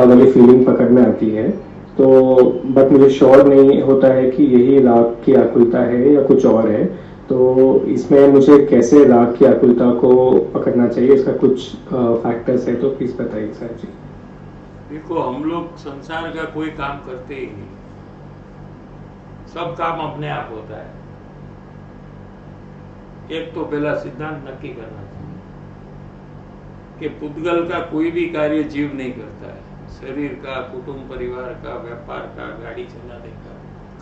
वाली फीलिंग पकड़ में आती है. तो बट मुझे श्योर नहीं होता है कि यही राग की आकुलता है या कुछ और है. तो इसमें मुझे कैसे राग की आकुलता को पकड़ना चाहिए, इसका कुछ फैक्टर्स है तो प्लीज बताइए साहब जी. देखो, हम लोग संसार का कोई काम करते ही नहीं. सब काम अपने आप होता है. एक तो पहला सिद्धांत नक्की करना चाहिए कि पुद्गल का कोई भी कार्य जीव नहीं करता है. शरीर का, कुटुंब परिवार का, व्यापार का, गाड़ी चलाने का,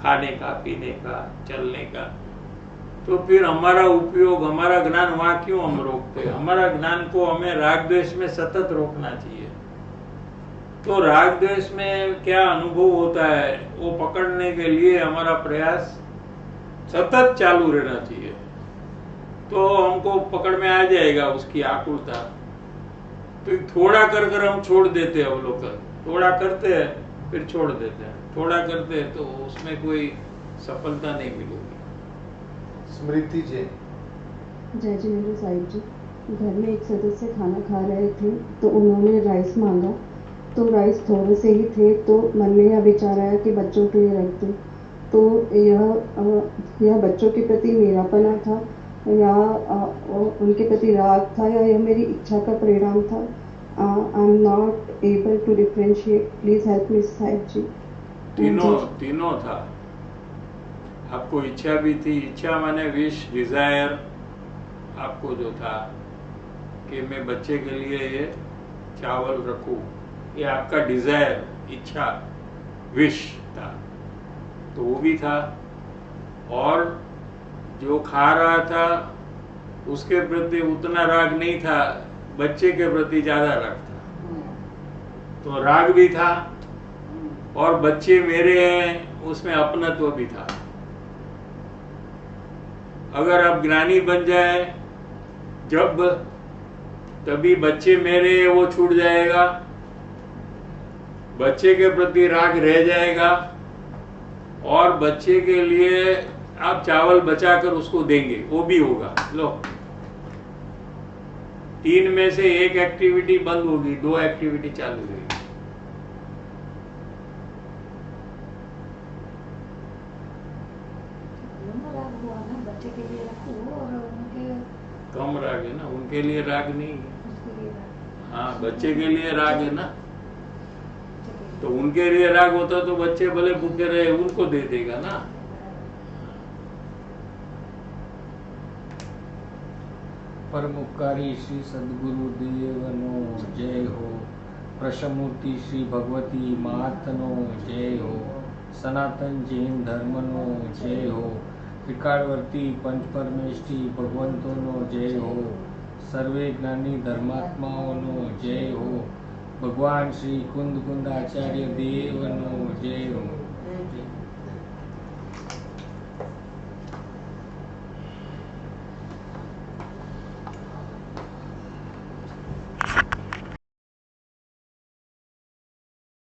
खाने का, पीने का, चलने का. तो फिर हमारा उपयोग, हमारा ज्ञान वहां क्यों हम रोकते हैं? हमारा ज्ञान को हमें राग द्वेष में सतत रोकना चाहिए. तो राग द्वेष में क्या अनुभव होता है वो पकड़ने के लिए हमारा प्रयास सतत चालू रहना चाहिए. तो हमको पकड़ में आ जाएगा उसकी आकुलता. तो थोड़ा कर कर हम छोड़ देते हैं अवलोकन, थोड़ा करते हैं फिर छोड़ देते हैं, थोड़ा करते हैं, तो उसमें कोई सफलता नहीं मिलेगी. स्मृति जी, जय जिनेन्द्र साहिब जी, घर में एक सदस्य खाना खा रहे थे तो उन्होंने राइस मांगा. तो राइस थोड़े से ही थे तो मन में यह विचार आया कि बच्चों के लिए रख दूं. तो यह बच्चों के प्रति मेरापना था या उनके प्रति राग था या यह मेरी इच्छा का परिणाम था. I am not able to differentiate. Please help me साहिब जी. तीनों था. आपको इच्छा भी थी. इच्छा माने विश, डिजायर. आपको जो था कि मैं बच्चे के लिए ये चावल रखूं, ये आपका डिजायर, इच्छा, विश था. तो वो भी था. और जो खा रहा था उसके प्रति उतना राग नहीं था, बच्चे के प्रति ज्यादा राग था. तो राग भी था और बच्चे मेरे हैं उसमें अपनत्व भी था. अगर आप ज्ञानी बन जाए जब, तभी बच्चे मेरे वो छूट जाएगा, बच्चे के प्रति राग रह जाएगा और बच्चे के लिए आप चावल बचाकर उसको देंगे, वो भी होगा. लो, 3 में से 1 एक्टिविटी बंद होगी, 2 एक्टिविटी चालू रहेगी. बच्चे के लिए रखो और उनके कम राग है ना, उनके लिए राग नहीं है. उसके लिए रखो. हाँ, बच्चे के लिए राग है ना. तो उनके लिए राग होता तो बच्चे भले भूखे रहे, उनको दे देगा ना. परमुपकारी श्री सद्गुरु देवनो जय हो. प्रशमूर्ति श्री भगवती मातनो जय हो. सनातन जैन धर्मनो जय हो. त्रिकालवर्ती पंच परमेष्ठी भगवंतोनो जय हो. सर्वे ज्ञानी धर्मात्माओनो जय हो. भगवान श्री कुंद कुंद आचार्य देवनो जय हो.